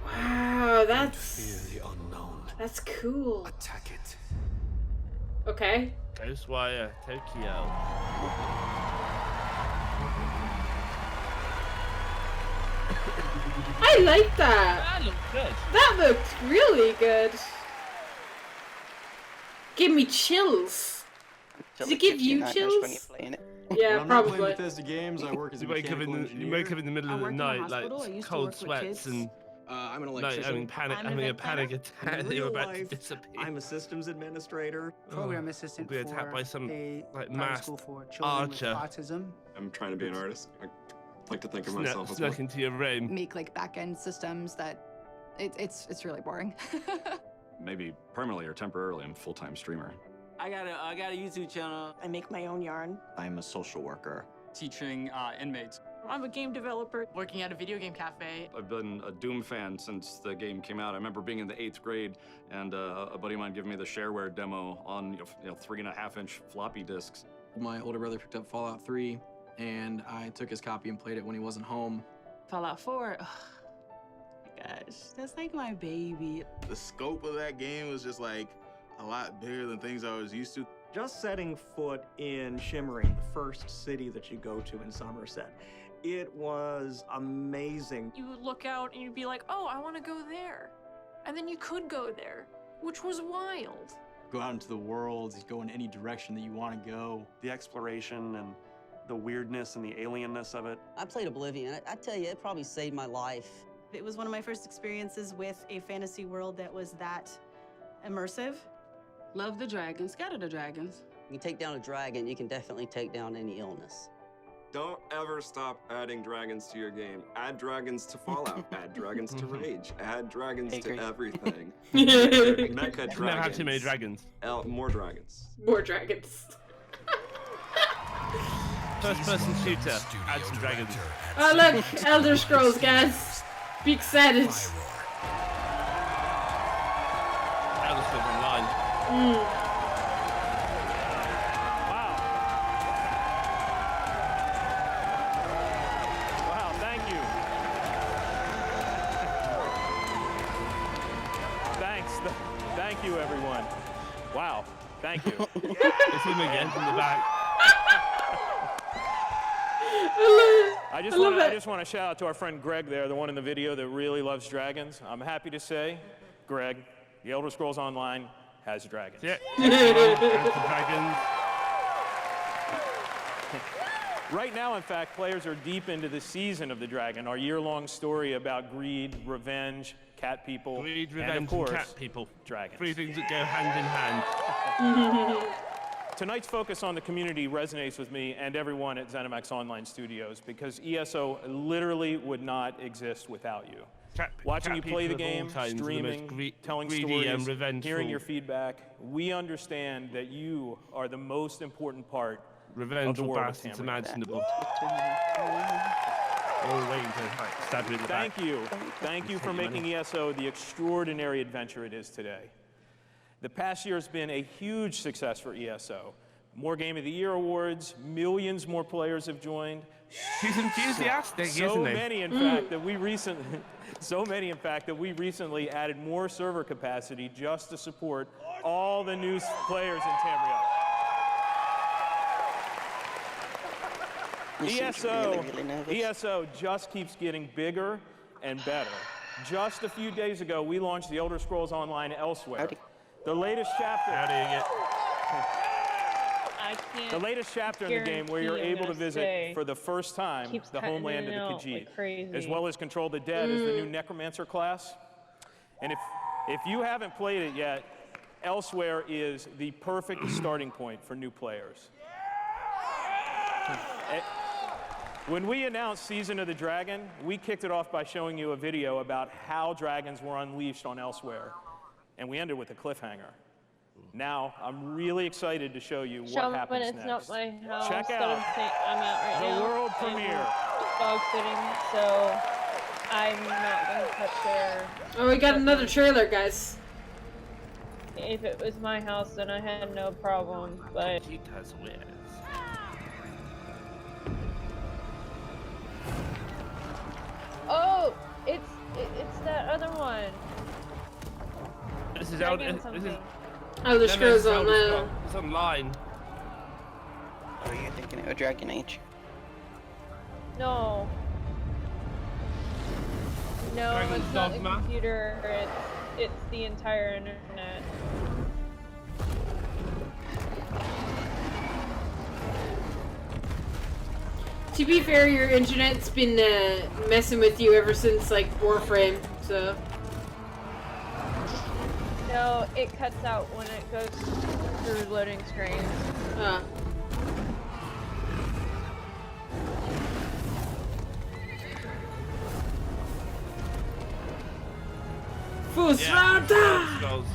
Wow, that's... Fear the unknown. That's cool. Attack it. Okay. Ghostwire Tokyo. I like that. That looked good. That looked really good. Give me chills. Does it give you chills? Yeah, I'm probably. not playing Bethesda games. I work as a mechanical engineer. You wake up in the middle of the night, like cold sweats and I'm an electrician. having a panic attack that you're about to disappear. I'm a systems administrator. Program assistant be attacked by some a like private masked school for children with archer. autism. I'm trying to be an artist. I like to think of myself as Snuck into your room. Make like back-end systems that it's really boring. Maybe permanently or temporarily I'm a full-time streamer. I got a YouTube channel. I make my own yarn. I'm a social worker. Teaching inmates. I'm a game developer working at a video game cafe. I've been a Doom fan since the game came out. I remember being in the 8th grade and a buddy of mine giving me the shareware demo on 3.5-inch floppy disks. My older brother picked up Fallout 3 and I took his copy and played it when he wasn't home. Fallout 4. Oh, my gosh, that's like my baby. The scope of that game was just like a lot bigger than things I was used to. Just setting foot in Shimmering, the first city that you go to in Somerset, it was amazing. You would look out and you'd be like, oh, I want to go there. And then you could go there, which was wild. Go out into the world, go in any direction that you want to go. The exploration and the weirdness and the alienness of it. I played Oblivion. I tell you, it probably saved my life. It was one of my first experiences with a fantasy world that was that immersive. Love the dragons. Scattered the dragons. You take down a dragon, you can definitely take down any illness. Don't ever stop adding dragons to your game. Add dragons to Fallout. Add dragons to Rage. Add dragons to everything. Mecha dragons. Never have too many dragons. More dragons. More dragons. First-person shooter. Add some dragons. Oh look, Elder Scrolls, guys. Be excited. Elder Scrolls Online. Wow, thank you. Thank you, everyone. Wow, thank you. It's him again from the back. I just want to shout out to our friend Greg there, the one in the video that really loves dragons. I'm happy to say, Greg, the Elder Scrolls Online has dragons. Yeah. Dragons. Right now, in fact, players are deep into the season of the dragon, our year-long story about greed, revenge, cat people, Greed, revenge, and of course, cat people. Dragons. Three things that go hand in hand. Tonight's focus on the community resonates with me and everyone at ZeniMax Online Studios because ESO literally would not exist without you. Watching you play the game, streaming, telling stories, hearing your feedback, we understand that you are the most important part of the world of bastards Tamriel. imaginable. All waiting to stab you in the back. Thank you for making ESO the extraordinary adventure it is today. The past year has been a huge success for ESO. More Game of the Year awards, millions more players have joined. He's enthusiastic, isn't he? So many, in fact, that we recently added more server capacity just to support all the new players in Tamriel. ESO just keeps getting bigger and better. Just a few days ago, we launched the Elder Scrolls Online Elsewhere. The latest chapter. The latest chapter in the game where you're able to visit for the first time the homeland of the Khajiit, as well as control the dead as the new Necromancer class. And if you haven't played it yet, Elsewhere is the perfect starting point for new players. When we announced Season of the Dragon, we kicked it off by showing you a video about how dragons were unleashed on Elsewhere. And we ended with a cliffhanger. Now, I'm really excited to show you what happens it's next. not my house. Check that out I'm at right now. the world I'm premiere. dog sitting, so I'm not going to touch their... Oh, we got another trailer, guys. If it was my house, then I had no problem, but... This is Elder Scrolls Online. It's online. Or are you thinking of Dragon Age? No. No, Dragon's it's not the Dogma? computer. It's the entire internet. To be fair, your internet's been messing with you ever since like Warframe, so. No, it cuts out when it goes through loading screens. Fusrata!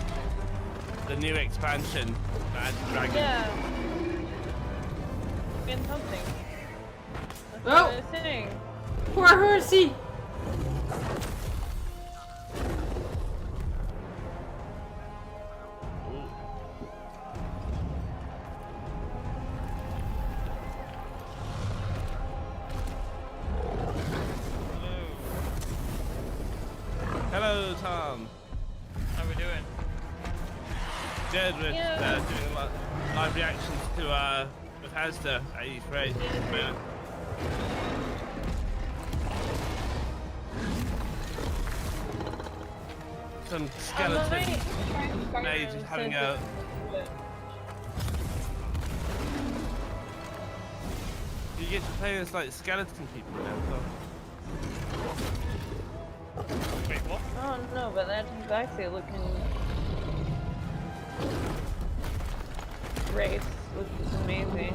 The new expansion, Bad Dragon. Yeah. And something. That's Oh! what I was saying. Poor horsey! Hello, Tom. How we doing? Good. We're doing a lot live reactions to Bethesda at E3. Some skeleton mage is having a. You get to play as like skeleton people now. Wait, what? Oh no, but that's actually looking great. Looks amazing.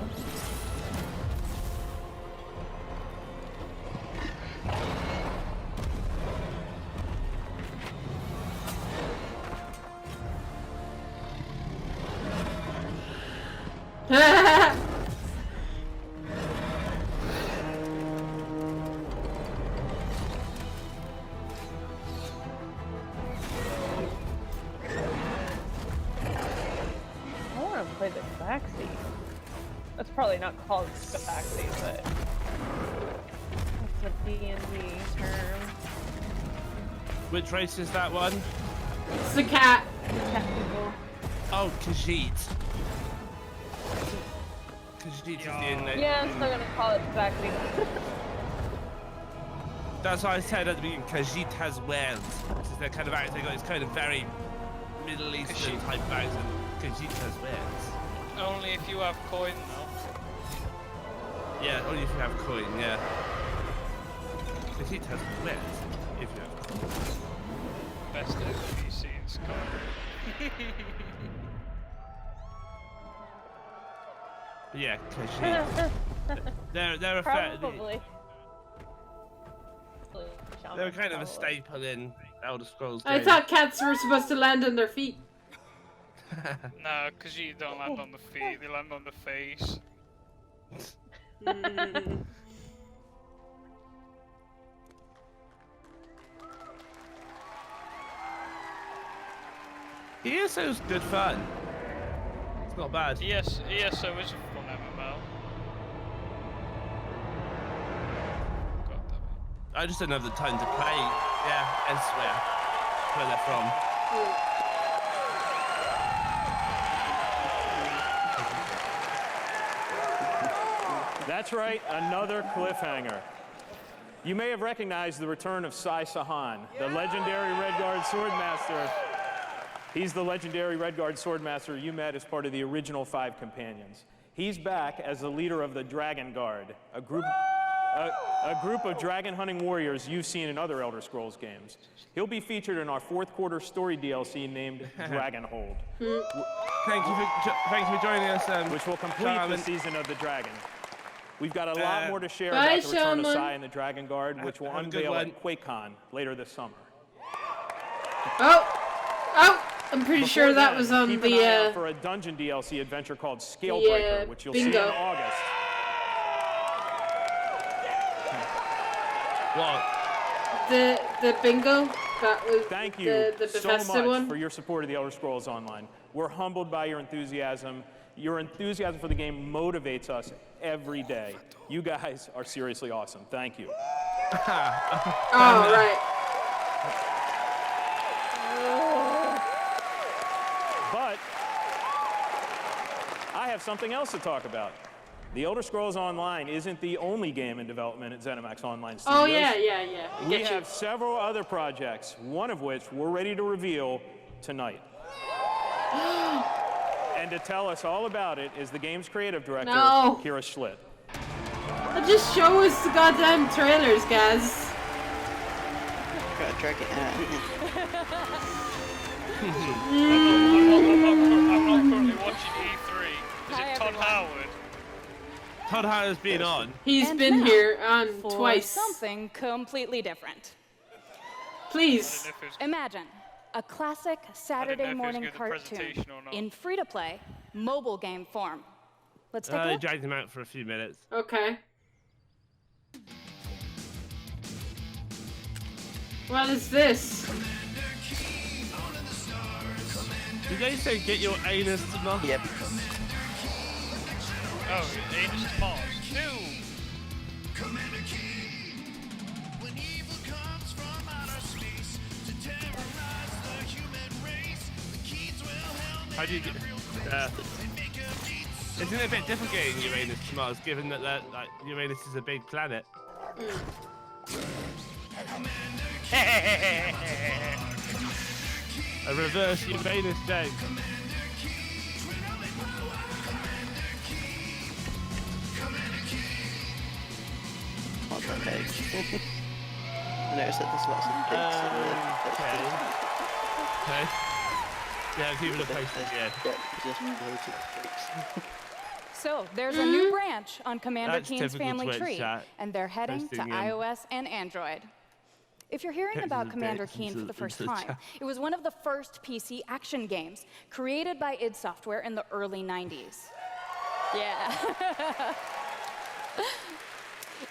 Play the backseat. That's probably not called the backseat, but that's a D&D term. Which race is that one? It's the cat. Cat people. Oh, Khajiit. Khajiit is the inlet. Yeah, I'm still gonna call it the backseat. That's what I said at the beginning. Khajiit has wares. This is their kind of accent. They got this kind of very Middle Eastern type accent. Khajiit has wares. Only if you have coin, though. Yeah, only if you have coin, yeah. Khajiit has wares, if you have coin. Best NPC in Skyrim. Yeah, Khajiit. they're a Probably. They're kind of a staple in Elder Scrolls I games. thought cats were supposed to land on their feet. No, because you don't land on the feet, they land on the face. ESO's good fun. It's not bad. ESO is a fun MMO. I just don't have the time to play, elsewhere. Where they're from. That's right, another cliffhanger. You may have recognized the return of Sai Sahan, the legendary Redguard Swordmaster. He's the legendary Redguard Swordmaster you met as part of the original 5 companions. He's back as the leader of the Dragon Guard, a group of dragon hunting warriors you've seen in other Elder Scrolls games. He'll be featured in our 4th quarter story DLC named Dragonhold. Thank you for joining us. Which will complete the season of the Dragon. We've got a lot more to share bye, about the return of Shaman. Sai and the Dragon Guard, which will unveil at QuakeCon later this summer. Oh! I'm pretty sure that was on keep an eye out for a dungeon DLC adventure called Scalebreaker, which you'll see in August. What? The bingo? That was Thank you the so Bethesda much one? for your support of the Elder Scrolls Online. We're humbled by your enthusiasm. Your enthusiasm for the game motivates us every day. You guys are seriously awesome. Thank you. Oh, right. But I have something else to talk about. The Elder Scrolls Online isn't the only game in development at ZeniMax Online Studios. Oh, yeah. We have several other projects, one of which we're ready to reveal tonight. And to tell us all about it is the game's creative director, Kira Schlitt. Just show us the goddamn trailers, guys. Gotta drag it out. I'm not currently watching E3. Is it Todd Howard? Todd Howard's been on. He's been here for twice. Something completely different. Please. Imagine a classic Saturday morning cartoon in free-to-play mobile game form. Let's take a look. Dragged him out for a few minutes. Okay. What is this? Did they say get your anus to Mars? Yep. Oh, anus to Mars. No. How do you get? Isn't it a bit difficult getting Uranus to Mars, given that like, Uranus is a big planet? A reverse Uranus joke. What's that page? I noticed that there's lots of bits. Okay. Yeah, people are posting, Just loads of freaks. So, there's a new branch on Commander That's Keen's typical family Twitch tree, chat. and they're heading to Posting, iOS and Android. If you're hearing about Commander Keen for the first time, it was one of the first PC action games created by id Software in the early 90s. Yeah.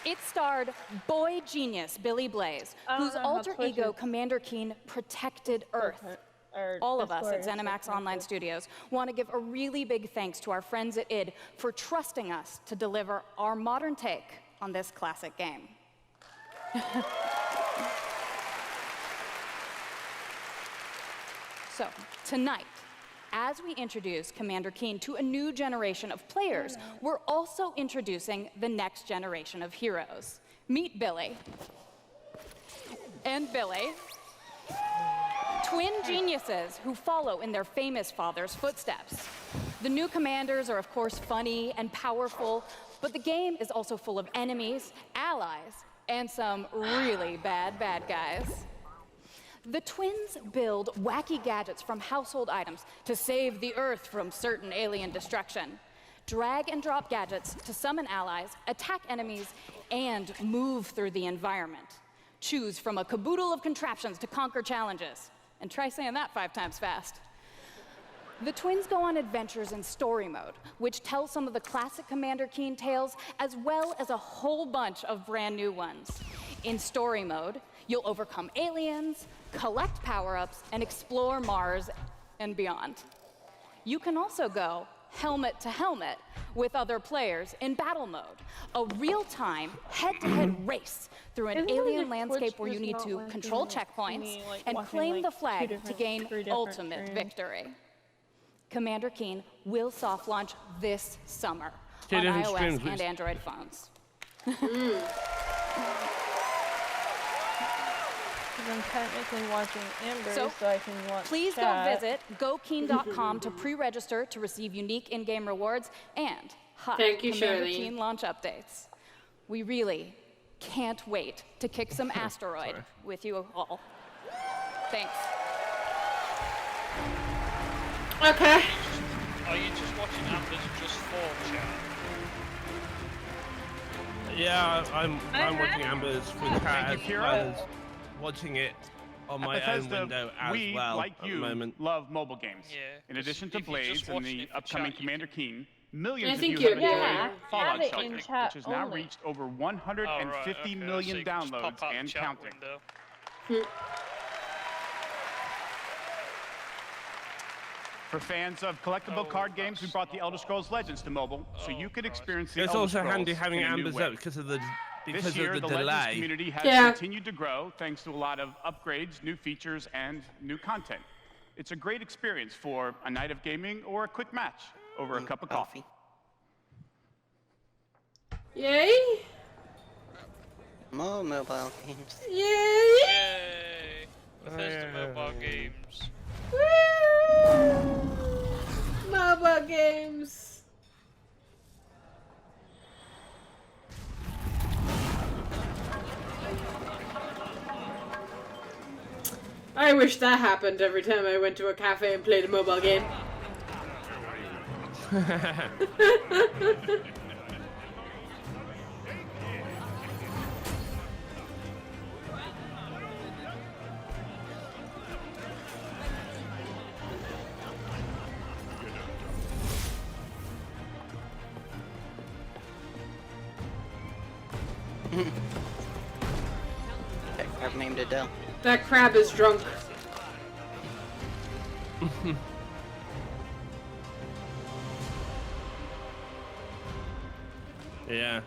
It starred boy genius Billy Blaze, whose alter ego Commander Keen protected Earth. All of us at ZeniMax Online Studios want to give a really big thanks to our friends at id for trusting us to deliver our modern take on this classic game. So, tonight, as we introduce Commander Keen to a new generation of players, we're also introducing the next generation of heroes. Meet Billy. And Billy. Twin geniuses who follow in their famous father's footsteps. The new commanders are, of course, funny and powerful, but the game is also full of enemies, allies, and some really bad guys. The twins build wacky gadgets from household items to save the Earth from certain alien destruction. Drag and drop gadgets to summon allies, attack enemies, and move through the environment. Choose from a caboodle of contraptions to conquer challenges. And try saying that 5 times fast. The twins go on adventures in story mode, which tells some of the classic Commander Keen tales, as well as a whole bunch of brand new ones. In story mode, you'll overcome aliens, collect power-ups, and explore Mars and beyond. You can also go helmet to helmet with other players in battle mode, a real-time, head-to-head race through an alien landscape where you need to control checkpoints and claim the flag to gain ultimate victory. Commander Keen will soft launch this summer on iOS and Android phones. I'm technically watching Amber, so I can watch please chat. go visit gokeen.com to pre-register to receive unique in-game rewards and hot Commander Keen launch updates. We really can't wait to kick some asteroid with you all. Thanks. Okay. Are you just watching Amber's Just For chat? Yeah, I'm watching Amber's for chat as well as watching it on my own window as we, well like at you, the moment. love mobile games. Yeah, in addition to Blaze and the upcoming Commander Keen, millions of you you have have enjoyed Fallout it Shelter, in chat which has now only. reached over 150 million downloads and counting. For fans of collectible card games, we brought the Elder Scrolls Legends to mobile, so you could experience the It's Elder also Scrolls handy having in a new Amber's way. up because of the This year, the Legends delay. community has continued to grow thanks to a lot of upgrades, new features, and new content. It's a great experience for a night of gaming or a quick match over a cup of coffee. Yay! More mobile games. Yay! Yay! Bethesda mobile games. Woo! Mobile games. I wish that happened every time I went to a cafe and played a mobile game. That crab named Adele. That crab is drunk. Yeah.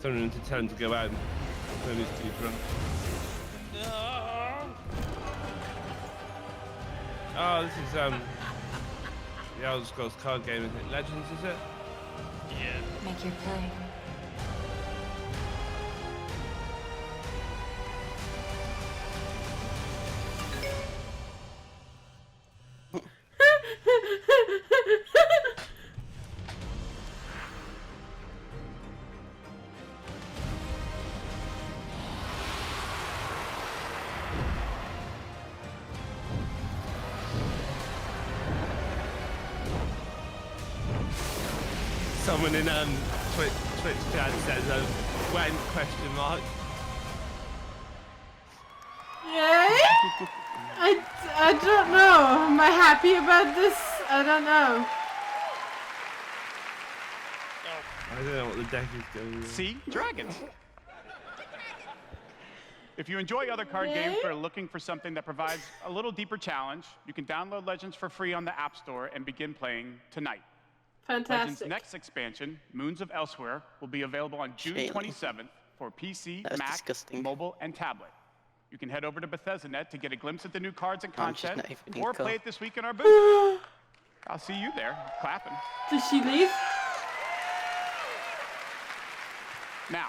Someone to tell him to go out. Someone needs to be drunk. Oh, this is the Elder Scrolls card game, isn't it? Legends, is it? Yeah. Make your play. Someone in Twitch chat says when question mark. Yay? I don't know. Am I happy about this? I don't know. I don't know what the deck is doing. See? Dragons. If you enjoy other card games but are looking for something that provides a little deeper challenge, you can download Legends for free on the App Store and begin playing tonight. Fantastic. Legends' next expansion, Moons of Elsewhere, will be available on June 27th for PC, Mac, mobile, and tablet. You can head over to Bethesda.net to get a glimpse at the new cards and content, or play it this week in our booth. I'll see you there, clapping. Did she leave? Now,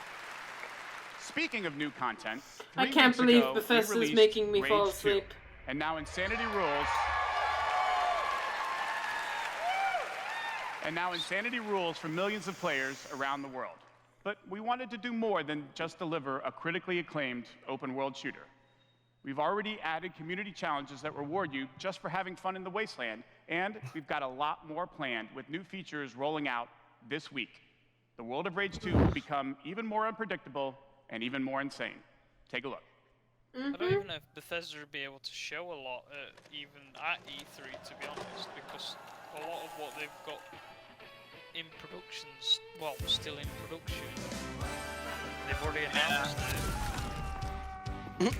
speaking of new content, I can't believe Bethesda's making me fall asleep. And now Insanity Rules. And now Insanity Rules for millions of players around the world. But we wanted to do more than just deliver a critically acclaimed open world shooter. We've already added community challenges that reward you just for having fun in the wasteland, and we've got a lot more planned with new features rolling out this week. The world of Rage 2 will become even more unpredictable and even more insane. Take a look. I don't even know if Bethesda would be able to show a lot even at E3, to be honest, because a lot of what they've got in productions, well, still in production, they've already announced it.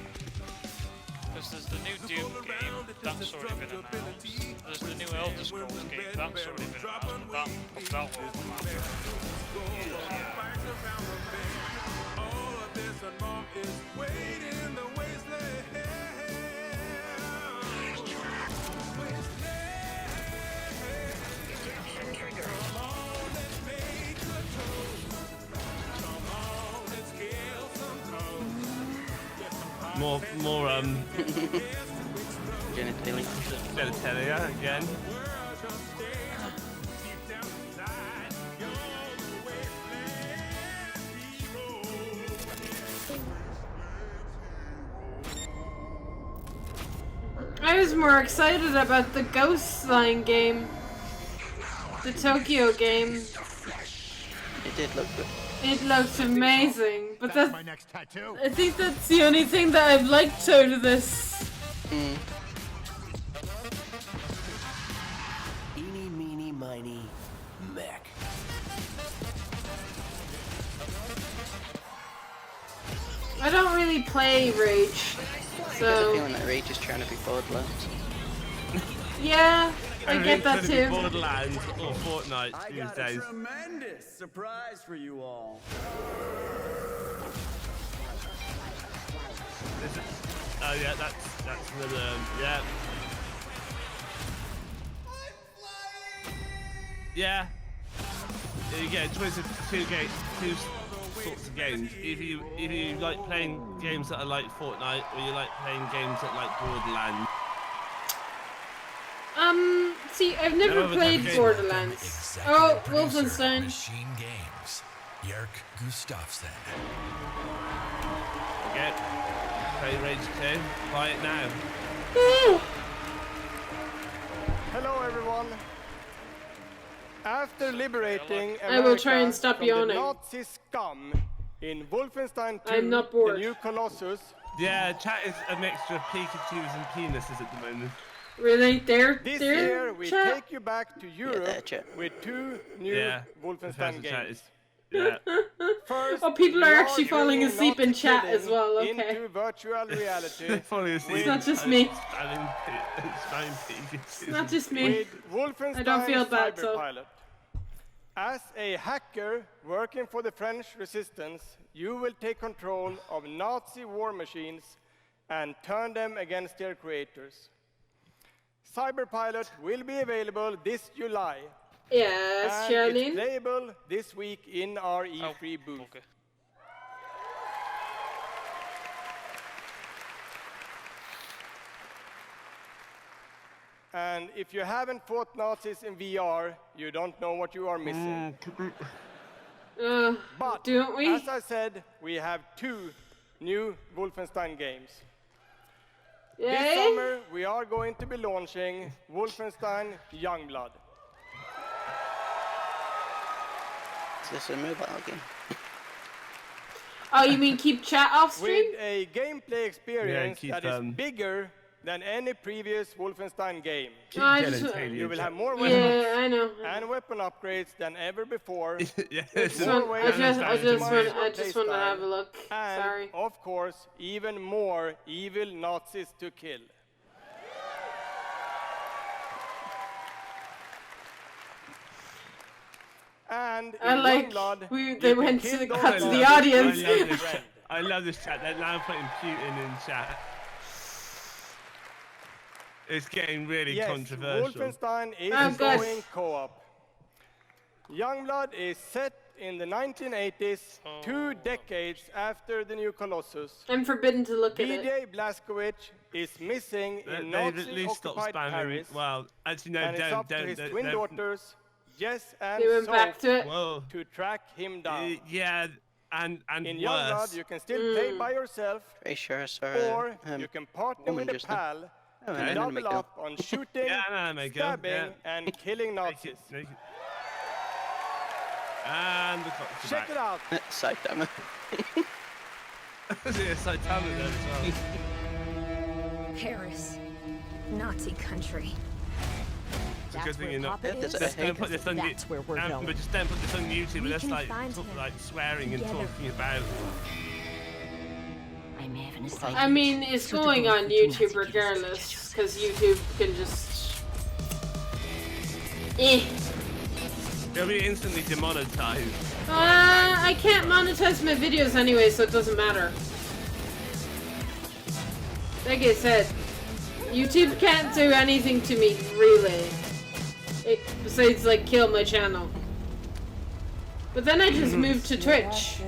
Because there's the new Doom game, that's already been announced. There's the new Elder Scrolls game, that's already been announced, but that will come out. More Genitalia again. I was more excited about the Ghost Line game. The Tokyo game. It did look good. It looks amazing, but that's my next tattoo. I think that's the only thing that I've liked out of this. Eeny, meeny, miny, mech. I don't really play Rage, I so. get the feeling that Rage is trying to be Borderlands. Yeah, I get that too. Borderlands or Fortnite these days. A tremendous surprise for you all. Oh yeah, that's That's another, yeah. Yeah. You get a choice of two sorts of games. If you like playing games that are like Fortnite, or you like playing games that like Borderlands. See, I've never played Borderlands. Oh, Wolfenstein. Machine Games, Jörg Gustafsson. Okay. Play Rage 2. Buy it now. Hello, everyone. After liberating I will try and stop from yawning. the Nazi scum in Wolfenstein 2, I'm not bored. The New Colossus. Yeah, chat is a mixture of Pikachus and penises at the moment. Really? This year we take you back to Europe with 2 new Wolfenstein games. First, oh, people are actually we falling bringing asleep in Nazi chat as killing well, okay. Into virtual reality. It's not just me. It's not just me. With I don't feel bad, so. Cyberpilot. As a hacker working for the French resistance, you will take control of Nazi war machines and turn them against their creators. Cyberpilot will be available this July. Yes, and Charlene. It's playable this week in our E3 booth. Okay. And if you haven't fought Nazis in VR, you don't know what you are missing. But, don't we? as I said, we have 2 new Wolfenstein games. Yay. This summer, we are going to be launching Wolfenstein Youngblood. Is this a mobile game? Oh, you mean keep chat off stream? With a gameplay experience keep, that is bigger than any previous Wolfenstein game. You will have more weapons I know. and weapon upgrades than ever before. Yes. I just want to have a look. And, Sorry. of course, even more evil Nazis to kill. And I in like Youngblood, they went to the audience. I love this chat. They're now putting Putin in chat. It's getting really controversial. Wolfenstein is going co-op. Youngblood is set in the 1980s, 2 decades after the New Colossus. I'm forbidden to look at it. BJ Blazkowicz is missing in Nazi-occupied Paris. Well, actually, no, and it's up to his twin daughters, Jess and They went Soap, back to it. to track him down. Yeah, and in worse. Youngblood, you can still play by yourself, or you can partner with a pal and double up on shooting, stabbing, and killing Nazis. And the clock's Check it out. Saitama. Yeah, Saitama there as well. Paris, Nazi country. It's a good thing you're not. Just don't put this on that's where we're going. But just don't put this on YouTube. We That's can like find him swearing and together. talking about. I mean, it's going on YouTube regardless, because YouTube can just. It'll be instantly demonetized. I can't monetize my videos anyway, so it doesn't matter. Like I said, YouTube can't do anything to me, really. Besides, like, kill my channel. But then I just moved to Twitch.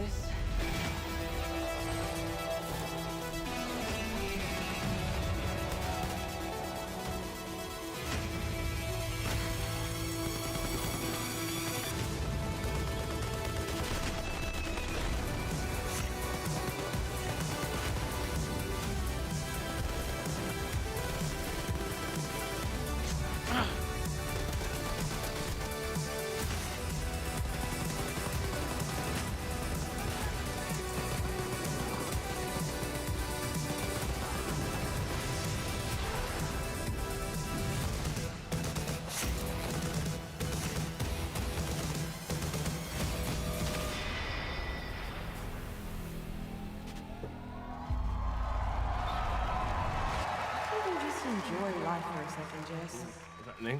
Enjoy life for a second, Jess. What's happening?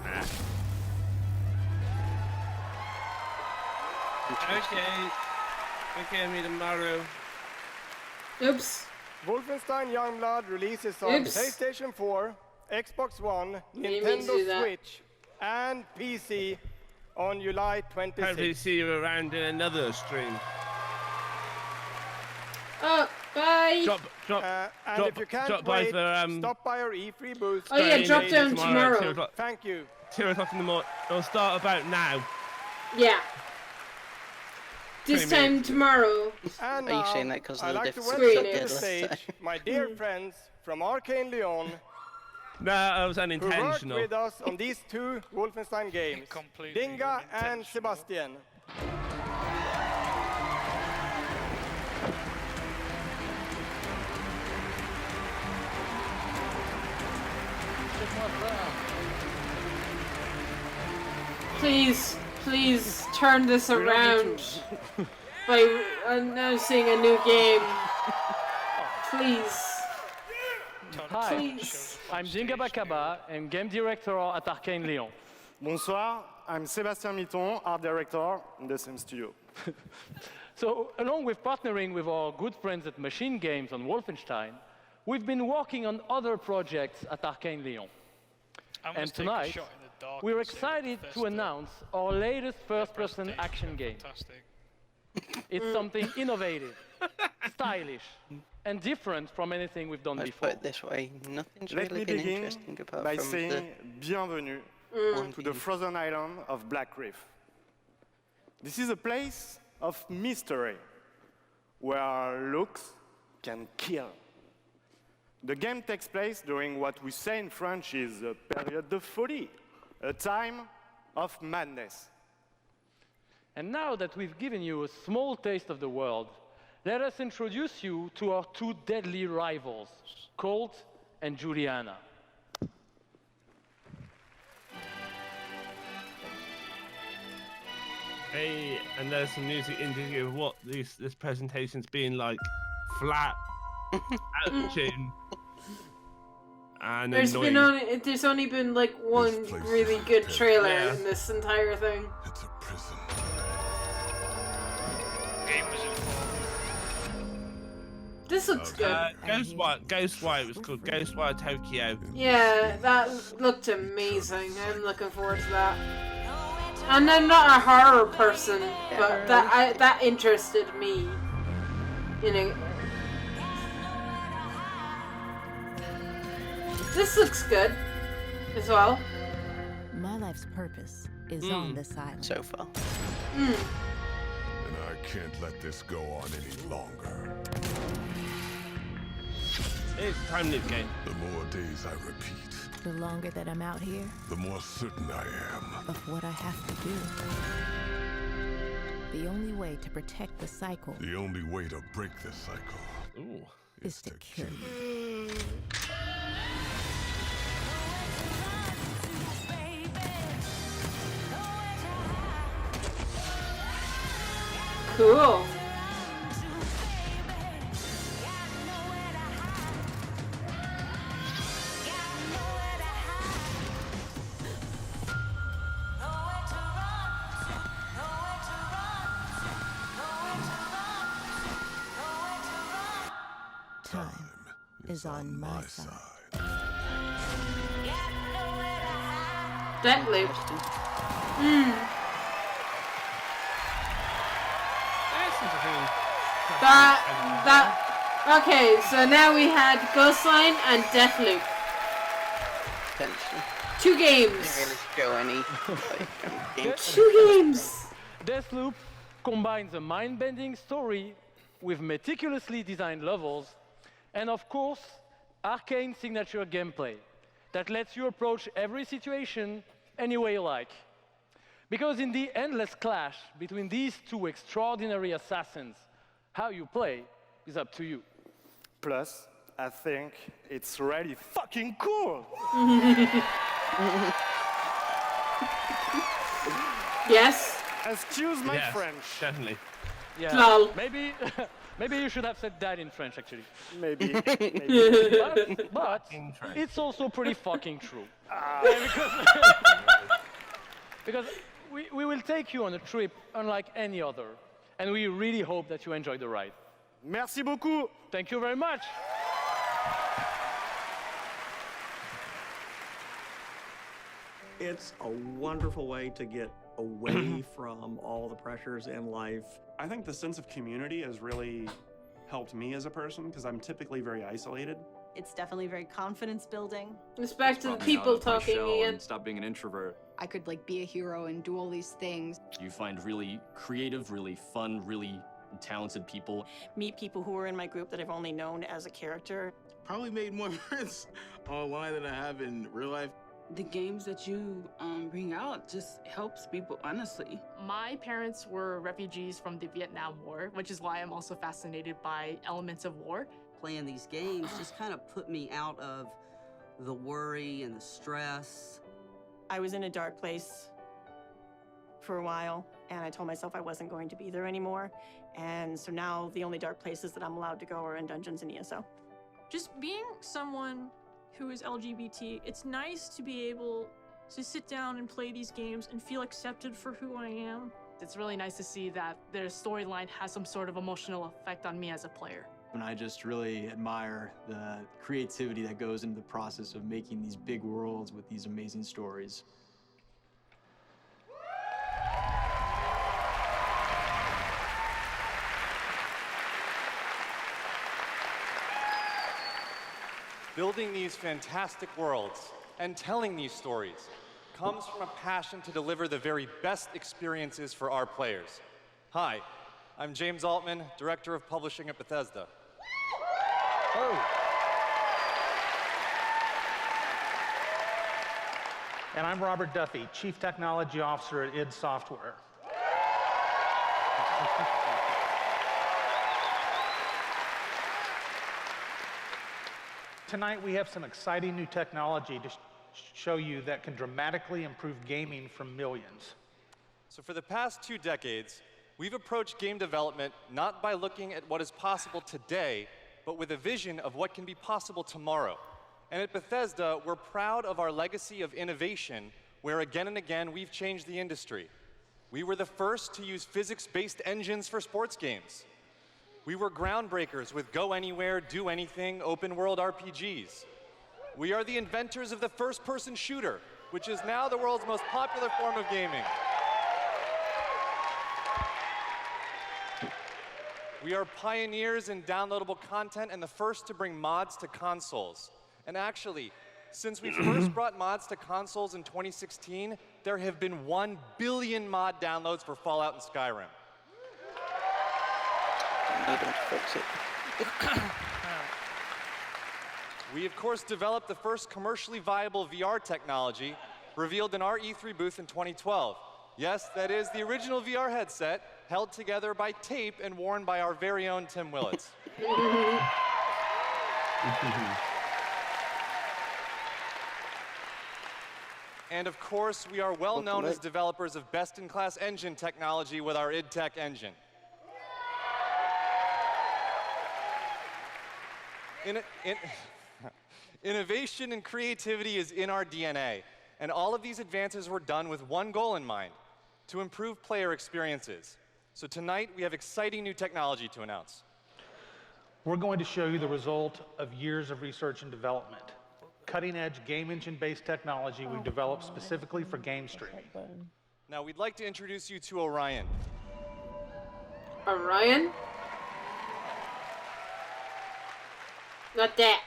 Nah. Okay. Okay, me tomorrow. Oops. Wolfenstein Youngblood releases on Oops. PlayStation 4, Xbox One, Didn't mean to do Nintendo that. Switch, and PC on July 26th. Hopefully see you around in another stream. Oh, bye. And if you can't by wait, for, stop by our E3 booth. Oh yeah, drop down tomorrow. 2 o'clock. Thank you. 2 o'clock in the morning. It'll start about now. Yeah. This 20 time minutes. tomorrow. And Are you now, saying that 'cause of I'd the like to difference welcome of to the deadlifts? stage my dear friends from Arcane Leon, No, that was who worked unintentional. with us on these two Wolfenstein games, Completely Dinga and unintentional. Sebastian. Please turn this around by announcing a new game. Please. Hi, Please. I'm Dinga Bakaba and game director at Arcane Leon. Bonsoir, I'm Sébastien Mitton, art director in the same studio. So, along with partnering with our good friends at Machine Games on Wolfenstein, we've been working on other projects at Arcane Leon. And tonight, we're excited to announce our latest first-person action game. Fantastic. It's something innovative, stylish, and different from anything we've done Let's before. put it this way, nothing's Let really me been begin interesting apart by from saying bienvenue to the frozen island of Black Reef. This is a place of mystery where looks can kill. The game takes place during what we say in French is a période de folie, a time of madness. And now that we've given you a small taste of the world, let us introduce you to our two deadly rivals, Colt and Juliana. Hey, and there's some music indicative of what this presentation's been like. Flat, out of tune, and There's annoying. there's only been like one really good trailer Yeah. in this entire thing. Game was This looks good. Ghostwire was called Ghostwire Tokyo. Yeah, that looked amazing. I'm looking forward to that. And I'm not a horror person, but that interested me. You know. This looks good as well. My life's purpose is on this island. So far. And I can't let this go on any longer. It's a time loop game. The more days I repeat, The longer that I'm out here, the more certain I am. of what I have to do. The only way to protect the cycle The only way to break the cycle is to kill you. Cool. Time is on my side. Deathloop. Okay, so now we had Ghostline and Deathloop. Potentially. 2 games. Didn't really show any. 2 games. Deathloop combines a mind-bending story with meticulously designed levels, and of course, Arcane signature gameplay that lets you approach every situation any way you like. Because in the endless clash between these two extraordinary assassins, how you play is up to you. Plus, I think it's really fucking cool. Yes. Excuse my Yes, French. Definitely. Yeah. Lol. Maybe, maybe you should have said that in French, actually. Maybe. But it's also pretty fucking true. Because we will take you on a trip unlike any other, and we really hope that you enjoy the ride. Merci beaucoup. Thank you very much. It's a wonderful way to get away from all the pressures in life. I think the sense of community has really helped me as a person because I'm typically very isolated. It's definitely very confidence building. It's back to the people talking again. Stop being an introvert. I could like be a hero and do all these things. You find really creative, really fun, really talented people. Meet people who are in my group that I've only known as a character. Probably made more friends online than I have in real life. The games that you bring out just helps people, honestly. My parents were refugees from the Vietnam War, which is why I'm also fascinated by elements of war. Playing these games just kind of put me out of the worry and the stress. I was in a dark place for a while, and I told myself I wasn't going to be there anymore. And so now the only dark places that I'm allowed to go are in dungeons and ESO. Just being someone who is LGBT, it's nice to be able to sit down and play these games and feel accepted for who I am. It's really nice to see that their storyline has some sort of emotional effect on me as a player. And I just really admire the creativity that goes into the process of making these big worlds with these amazing stories. Building these fantastic worlds and telling these stories comes from a passion to deliver the very best experiences for our players. Hi, I'm James Altman, Director of Publishing at Bethesda. Oh. And I'm Robert Duffy, Chief Technology Officer at id Software. Tonight we have some exciting new technology to show you that can dramatically improve gaming for millions. So for the past 2 decades, we've approached game development not by looking at what is possible today, but with a vision of what can be possible tomorrow. And at Bethesda, we're proud of our legacy of innovation, where again and again we've changed the industry. We were the first to use physics-based engines for sports games. We were groundbreakers with Go Anywhere, Do Anything, open-world RPGs. We are the inventors of the first-person shooter, which is now the world's most popular form of gaming. We are pioneers in downloadable content and the first to bring mods to consoles. And actually, since we first brought mods to consoles in 2016, there have been 1 billion mod downloads for Fallout and Skyrim. We, of course, developed the first commercially viable VR technology revealed in our E3 booth in 2012. Yes, that is the original VR headset held together by tape and worn by our very own Tim Willits. And of course, we are well known as developers of best-in-class engine technology with our id Tech engine. Innovation and creativity is in our DNA, and all of these advances were done with one goal in mind: to improve player experiences. So tonight, we have exciting new technology to announce. We're going to show you the result of years of research and development. Cutting-edge game engine-based technology we've developed specifically for game streaming. Now, we'd like to introduce you to Orion. Orion? Not that.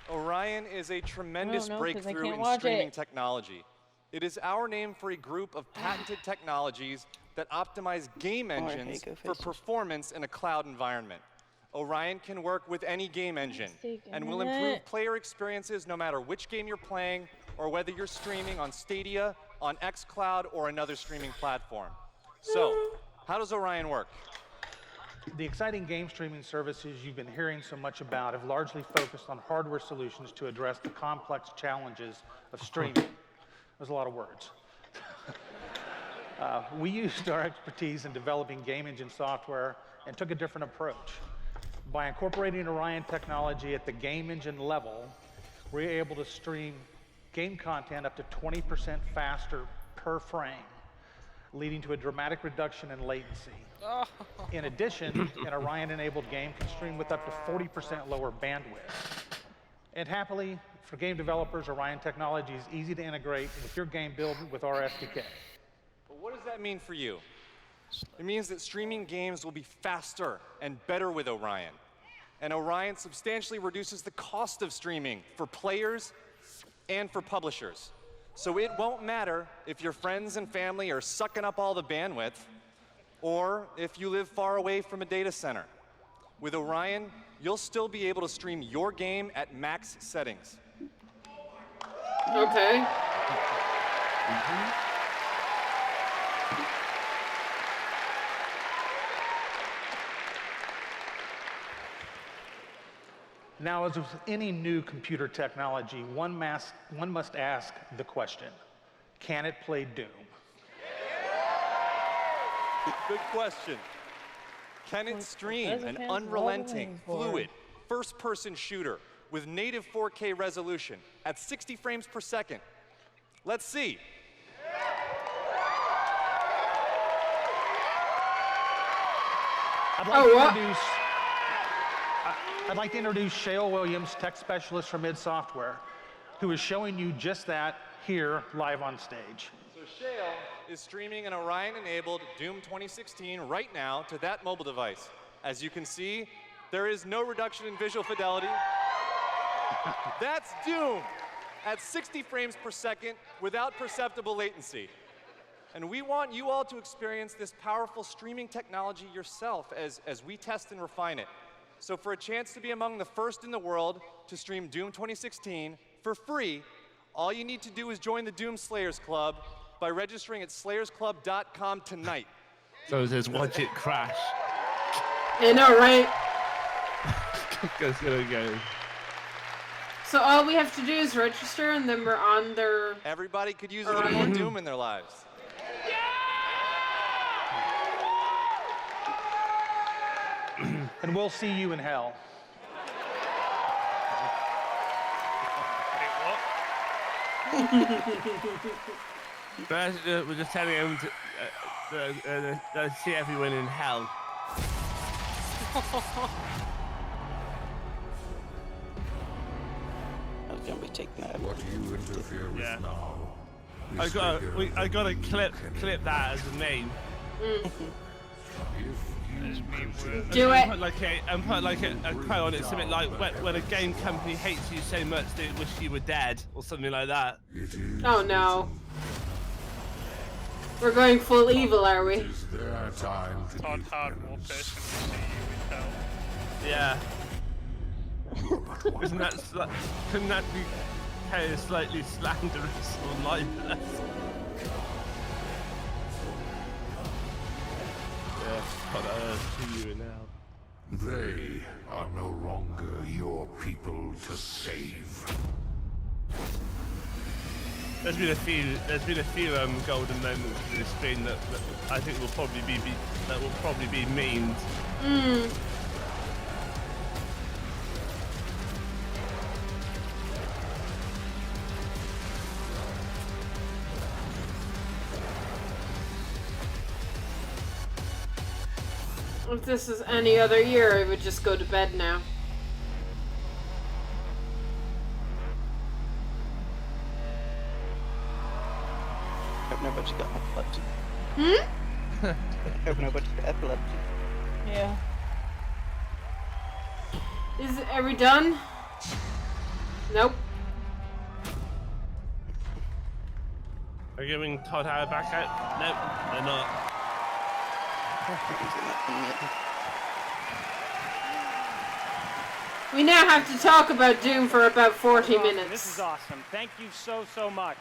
Orion is a tremendous 'cause I breakthrough can't in watch streaming it. technology. It is our name for a group of patented technologies that optimize game engines for performance in a cloud environment. Orion can work with any game engine and will improve player experiences no matter which game you're playing or whether you're streaming on Stadia, on xCloud, or another streaming platform. So, how does Orion work? The exciting game streaming services you've been hearing so much about have largely focused on hardware solutions to address the complex challenges of streaming. There's a lot of words. We used our expertise in developing game engine software and took a different approach. By incorporating Orion technology at the game engine level, we're able to stream game content up to 20% faster per frame. leading to a dramatic reduction in latency. In addition, an Orion-enabled game can stream with up to 40% lower bandwidth. And happily, for game developers, Orion technology is easy to integrate with your game build with our SDK. But what does that mean for you? It means that streaming games will be faster and better with Orion. And Orion substantially reduces the cost of streaming for players and for publishers. So it won't matter if your friends and family are sucking up all the bandwidth, or if you live far away from a data center. With Orion, you'll still be able to stream your game at max settings. Okay. Now, as with any new computer technology, one must ask the question, can it play Doom? Good question. Can it stream an unrelenting, fluid, first-person shooter with native 4K resolution at 60 frames per second? Let's see. I'd like to introduce Shale Williams, tech specialist from id Software, who is showing you just that here live on stage. So Shale is streaming an Orion-enabled Doom 2016 right now to that mobile device. As you can see, there is no reduction in visual fidelity. That's Doom at 60 frames per second without perceptible latency. And we want you all to experience this powerful streaming technology yourself as we test and refine it. So for a chance to be among the first in the world to stream Doom 2016 for free, all you need to do is join the Doom Slayers Club by registering at slayersclub.com tonight. So it says, watch it crash. I know, right? It's gonna go. So all we have to do is register and then we're on their... Everybody could use a little more Doom in their lives. And we'll see you in hell. But we're just telling him to see everyone in hell. I was gonna be taking that. What you interfere with now? I got to clip that as a name. Do it. And put like a quote on it, something like when a game company hates you so much they wish you were dead, or something like that. Oh no. We're going full evil, are we? Is there time to Todd Hard will personally see you in hell. Yeah. Couldn't that be kind of slightly slanderous or libelous? Yeah, but see you now. They are no longer your people to save. There's been a few golden moments in this stream that I think will probably be memed. If this is any other year, I would just go to bed now. Hope nobody's got epilepsy. Hmm? Hope nobody's got epilepsy. Yeah. Are we done? Nope. Are you giving Todd Howard back out? Nope, they're not. We now have to talk about Doom for about 40 minutes. This is awesome. Thank you so much.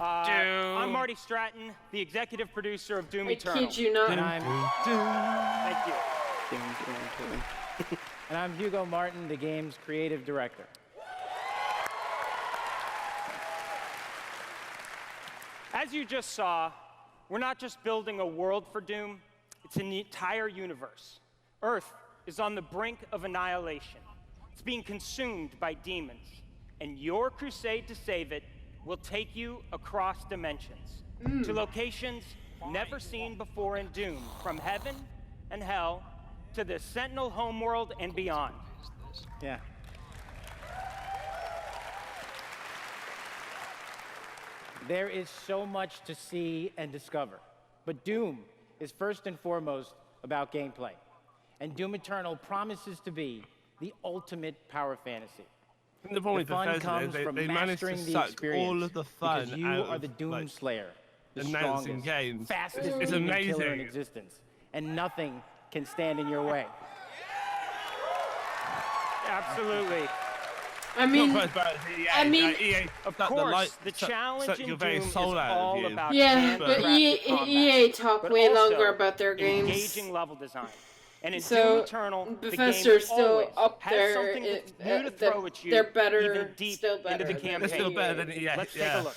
I'm Marty Stratton, the executive producer of Doom Eternal. I kid you not. And I'm Thank you. And I'm Hugo Martin, the game's creative director. As you just saw, we're not just building a world for Doom, it's an entire universe. Earth is on the brink of annihilation. It's being consumed by demons, and your crusade to save it will take you across dimensions, to locations never seen before in Doom, from heaven and hell to the Sentinel homeworld and beyond. Yeah. There is so much to see and discover, but Doom is first and foremost about gameplay, and Doom Eternal promises to be the ultimate power fantasy. The problem fun with comes Bethesda from is they managed to mastering the suck experience all of the fun because you out are of, the Doom like, Slayer, the announcing strongest, games. fastest It's demon amazing. killer in existence, and nothing can stand in your way. Absolutely. I mean, Not quite as bad as EA. Of suck course, the the challenge suck in your very Doom is soul out of all you. about yeah, but handcrafted combat, EA talk but way also longer about their games. engaging level design. And in So, Doom Eternal, Bethesda's the game still always up has there, something it- new to throw at you, they're better, even deep still better into the than campaign. They're still better than EA. Let's yeah. take a look.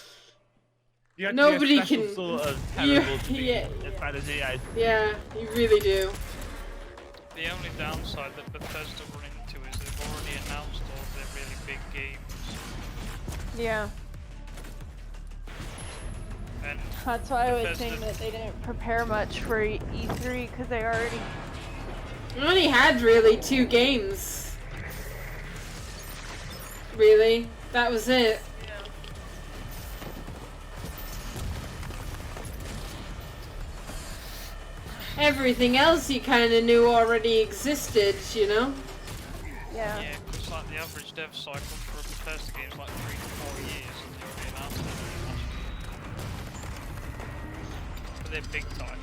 You have Nobody to be a can- special sort of terrible to be yeah. as bad as EA. Yeah, you really do. The only downside that Bethesda run into is they've already announced all of their really big games. Yeah. And That's why I was Bethesda- saying that they didn't prepare much for E3 because they already. We only had really 2 games. Really? That was it. Everything else you kind of knew already existed, you know? Yeah. Yeah, because like the average dev cycle for a Bethesda game is like 3 to 4 years, and they already announced it. But they're big titles.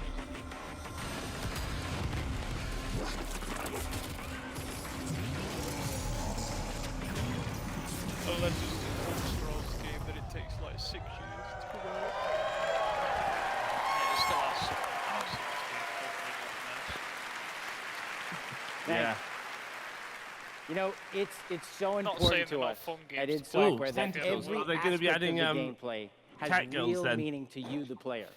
Unless it's an Elder Scrolls game, then it takes like 6 years to come out. Yeah, it still has some hours to be Yeah. You know, it's so Not important saying to they're not us fun at games id to play. Software that Tentacles. every Are they gonna be aspect adding, of the gameplay has cat girls real then? meaning to you, the player.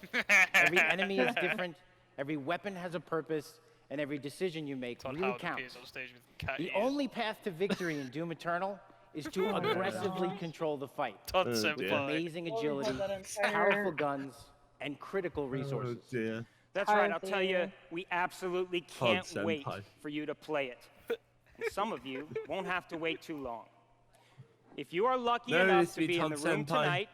Every enemy is different, every weapon has a purpose, and every decision you make Todd really Howard counts. appears on stage with cat The ears. only path to victory in Doom Eternal is to aggressively control the fight Todd with Senpai. amazing agility, Hold that entire- powerful guns, and critical resources. Oh dear. That's right, I'll tell you, we absolutely Todd can't wait Senpai. for you to play it. And some of you won't have to wait too long. If you are lucky No, enough it's to be be in Todd the room Senpai. tonight,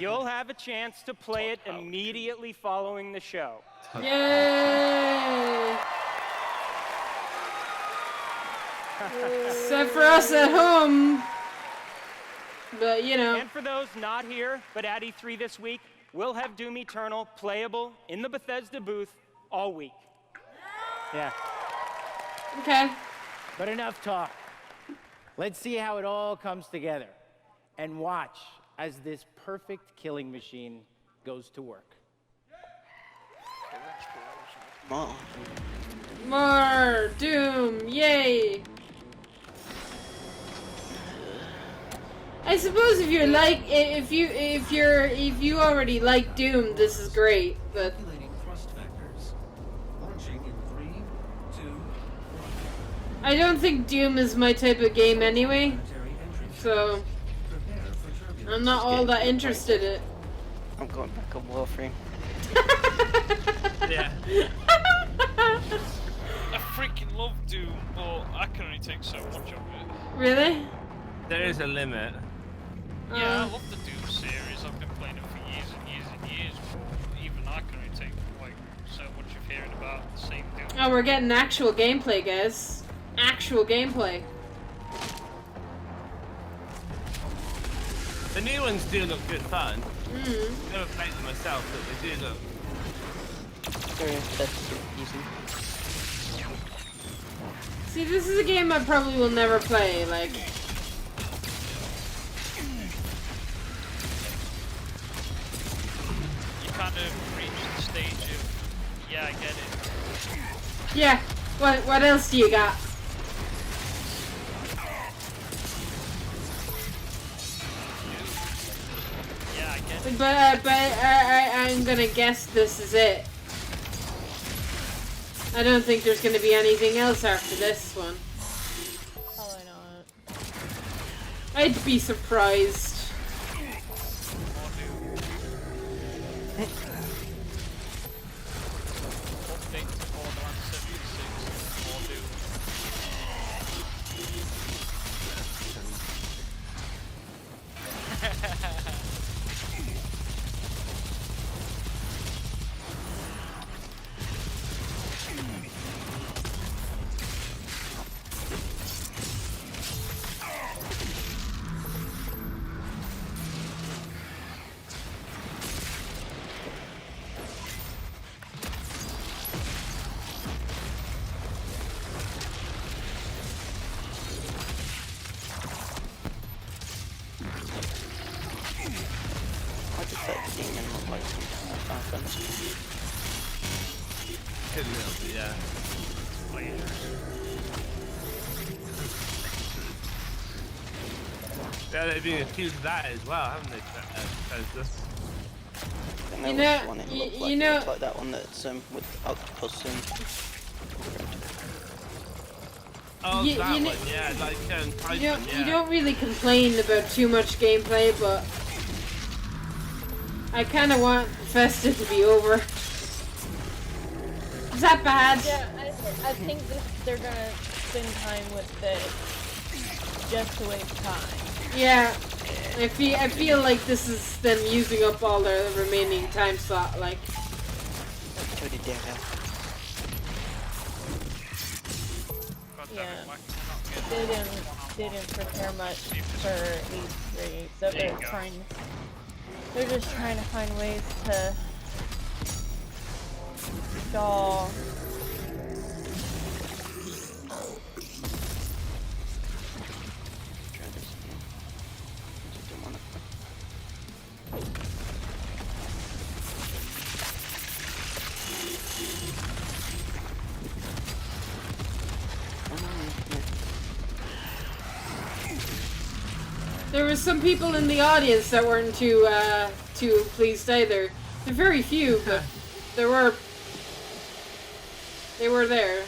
you'll have a chance to play it immediately following the show. Yay! Except for us at home. But, you know. And for those not here, but at E3 this week, we'll have Doom Eternal playable in the Bethesda booth all week. Yeah. Okay. But enough talk. Let's see how it all comes together. And watch as this perfect killing machine goes to work. More Doom, yay! I suppose if you're like, if you already like Doom, this is great, but I don't think Doom is my type of game anyway, so I'm not all that interested in it. I'm going back on Warframe. Yeah. I freaking love Doom, but I can only take so much of it. Really? There is a limit. Yeah, I love the Doom series. I've been playing it for years and years and years. But even I can only take like so much of hearing about the same Doom. Oh, we're getting actual gameplay, guys. Actual gameplay. The new ones do look good fun. Mm. Never played them myself, but they do look. See, this is a game I probably will never play, like. You kind of reach the stage of, yeah, I get it. Yeah. What else do you got? Yeah, I get it. But I'm gonna guess this is it. I don't think there's gonna be anything else after this one. Probably not. I'd be surprised. Good little bit, yeah. Yeah, they've been accused of that as well, haven't they? You know, like that one that's with octopus and. Oh, You- that you one, kn- yeah, like Titan, yeah. You don't really complain about too much gameplay, but I kind of want Bethesda to be over. Is that bad? Yeah, I think that they're gonna spend time with this just to waste time. Yeah, I feel like this is them using up all their remaining time slot. Like, Yeah, they didn't prepare much for E3, so they're just trying to find ways to stall. there were some people in the audience that weren't too pleased either. They're very few, but they were there.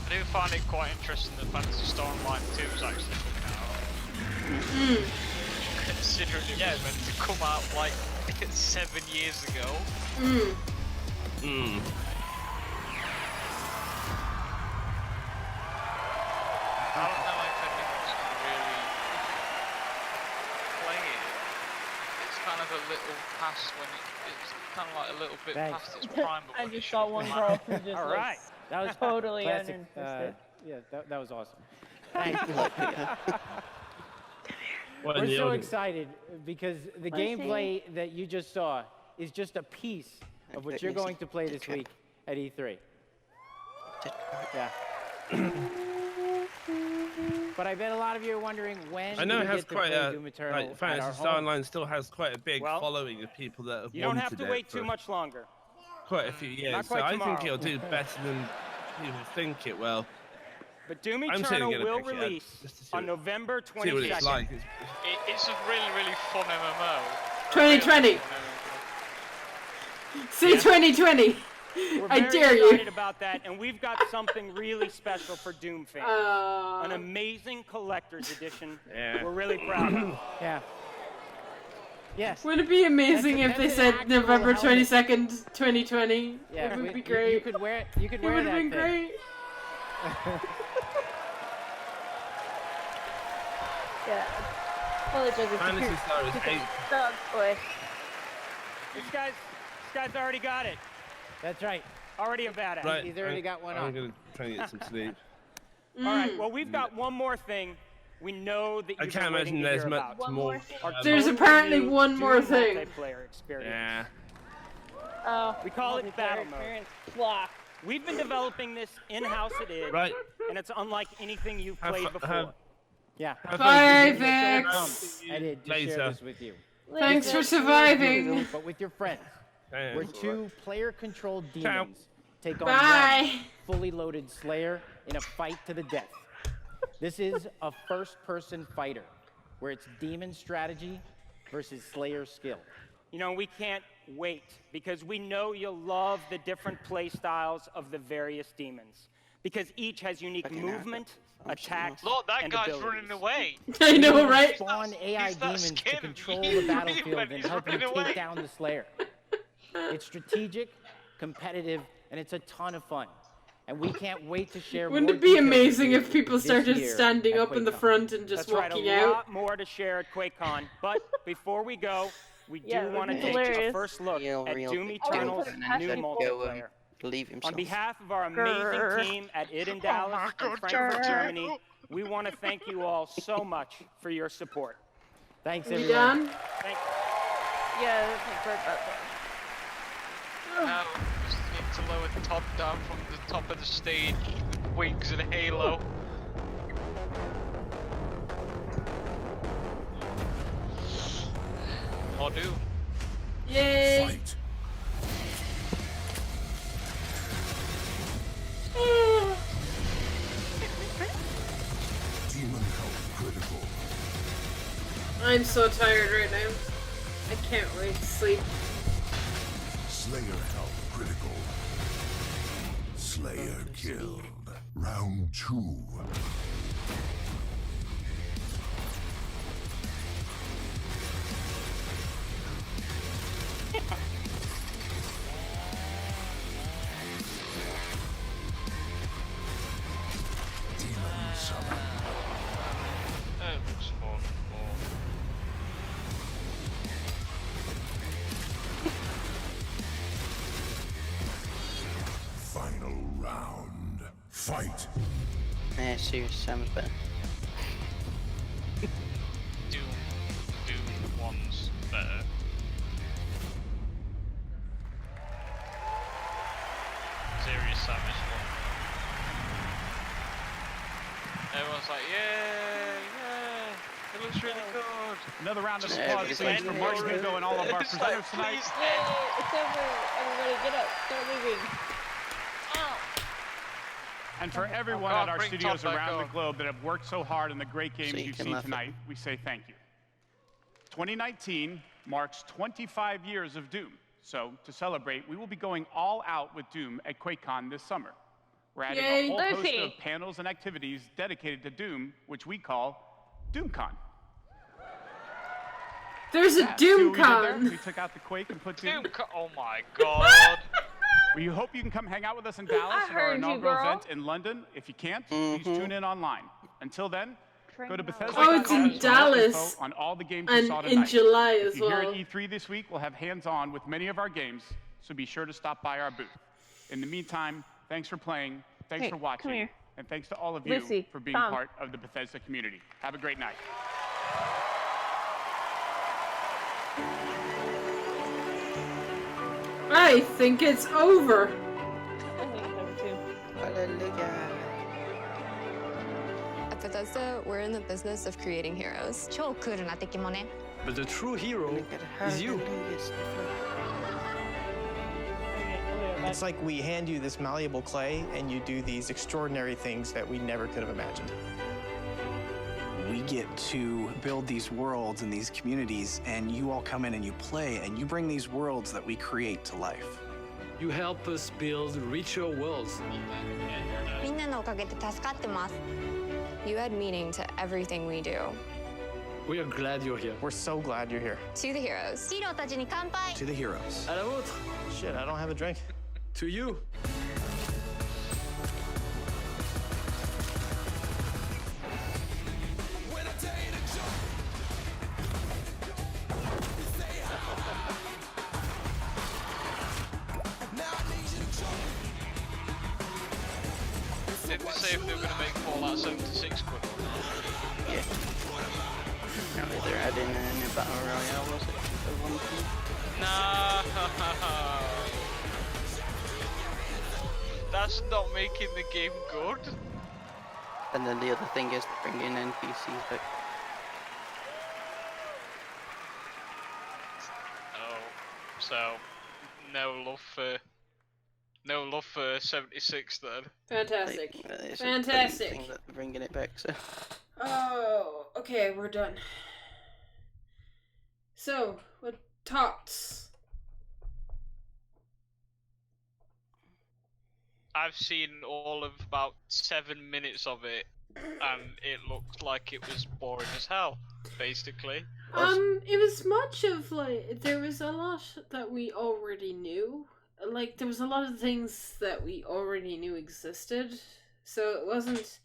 I do find it quite interesting that Phantasy Star Online 2 is actually coming out. Considering it was meant to come out like 7 years ago. I don't know if anyone's really play it. It's kind of a little past when it's kind of like a little bit past its prime. But I just saw one girl who just Alright. That was totally classic, uninterested. yeah, that was awesome. Thanks. What in We're the so audience? excited because the gameplay that you just saw is just a piece of what you're going to play this week at E3. Yeah. But I bet a lot of you are wondering when I know do it we has get to quite play a Doom Eternal like at Phantasy our Star home. Online still has quite a big Well, following of people that have You don't wanted have to it wait for too much longer. quite a few years. Not So quite I tomorrow. think it'll do better than people think it will. But Doom I'm Eternal certainly gonna will pick it up release just to see on November See what it's 22nd. like. It's a really, really fun MMO. 2020. Say 2020. We're I very dare excited you. about that, and we've got something really special for Doom fans. An amazing collector's edition. Yeah. We're really proud of. Yeah. Yes. Wouldn't it be amazing That's- if they that's an said actual November helmet. 22nd, 2020? Yeah, it would be you- great. You could wear. You could It wear would that have been thing. great. Yeah. Apologize if Phantasy you Star is hear 8. dog boy. This guy's already got it. That's right. Already a badass. Right, He's already got one I'm on. gonna try and get some sleep. All right. Well, we've got one more thing. We know that I you've can't been waiting imagine to there's hear much about. more. There's totally apparently new one more Doom thing. multiplayer experience. Yeah. Oh, We call it multiplayer Battle Mode. experience. Blah. We've been developing this in-house at id, Right. and it's unlike anything you've Have played fu- before. have- Yeah. Bye, We're so Vex. pumped, I did to share Later. this with you. Thanks for This is surviving. But with your friends, Yeah. where two player-controlled Ciao. demons take on Bye. one fully loaded Slayer in a fight to the death. This is a first-person fighter, where it's demon strategy versus Slayer skill. You know, we can't wait because we know you'll love the different play styles of the various demons. Because each has unique movement, attacks, Look, that and guy's abilities. running away. I know, You right? spawn AI he's that demons to scared. control He's the running battlefield when and he's help you running away. take down the Slayer. It's strategic, competitive, and it's a ton of fun. And we can't wait to share Wouldn't more it be details amazing with if you people this started year standing at up in the QuakeCon. front and just That's right, walking a out? lot more to share at QuakeCon. But before we go, we do Yeah, it want to would be take a hilarious. first look Real, at real Doom big Eternal's deal. new multiplayer. Leave himself. On behalf of our amazing team at id in Dallas and Frankfurt, Germany, we want to thank you all so much for your support. Thanks, You everyone. done? Thank Yeah, that's not great about that. Now, just need to lower the top down from the top of the stage, wings and a halo. More Doom. Yay! Fight. Demon health critical. I'm so tired right now. I can't wait to sleep. Slayer health critical. Slayer killed. Round 2. Demon summon. That looks fun. Final round. Fight. Yeah, serious, Sam's better. Doom 1's better. Serious Sam is fun. Everyone's like, yeah, it looks really good. Another round of applause, please, for Mark Hugo and all of our presenters tonight. It's over. Everybody get up. Start leaving. And for everyone at our studios around the globe that have worked so hard on the great games you've seen tonight, we say thank you. 2019 marks 25 years of Doom. So, to celebrate, we will be going all out with Doom at QuakeCon this summer. We're adding a whole host of panels and activities dedicated to Doom, which we call DoomCon. There's a DoomCon! We took out the Quake and put Doom. Oh my god! We hope you can come hang out with us in Dallas at our inaugural event in London. If you can't, please tune in online. Until then, go to Bethesda. Oh, it's in Dallas. On all the games you saw And tonight. in July as If you're well. here at E3 this week, we'll have hands-on with many of our games, so be sure to stop by our booth. In the meantime, thanks for playing, thanks Hey, for come watching, here. and thanks to all of you Lucy, for being Tom. part of the Bethesda community. Have a great night. I think it's over. At Bethesda, we're in the business of creating heroes. 超クールな敵もね。 But the true hero is you. It's like we hand you this malleable clay and you do these extraordinary things that we never could have imagined. We get to build these worlds and these communities, and you all come in and you play, and you bring these worlds that we create to life. You help us build richer worlds. みんなのおかげで助かってます. You add meaning to everything we do. We are glad you're here. We're so glad you're here. To the heroes. ヒーローたちに乾杯. To the heroes. À la vôtre. Shit, I don't have a drink. To you. Didn't they say if they were going to make Fallout 76 quick? Yeah. Apparently they're adding in a Battle Royale, was it? For one thing? Nah. That's not making the game good. And then the other thing is bringing NPCs back. Oh, so no love for 76 then. Fantastic. It's Fantastic. a thing that they're bringing it back, so. Oh, okay, we're done. So, what thoughts? I've seen all of about 7 minutes of it, and it looked like it was boring as hell, basically. It was much of like there was a lot that we already knew. Like there was a lot of things that we already knew existed. So it wasn't.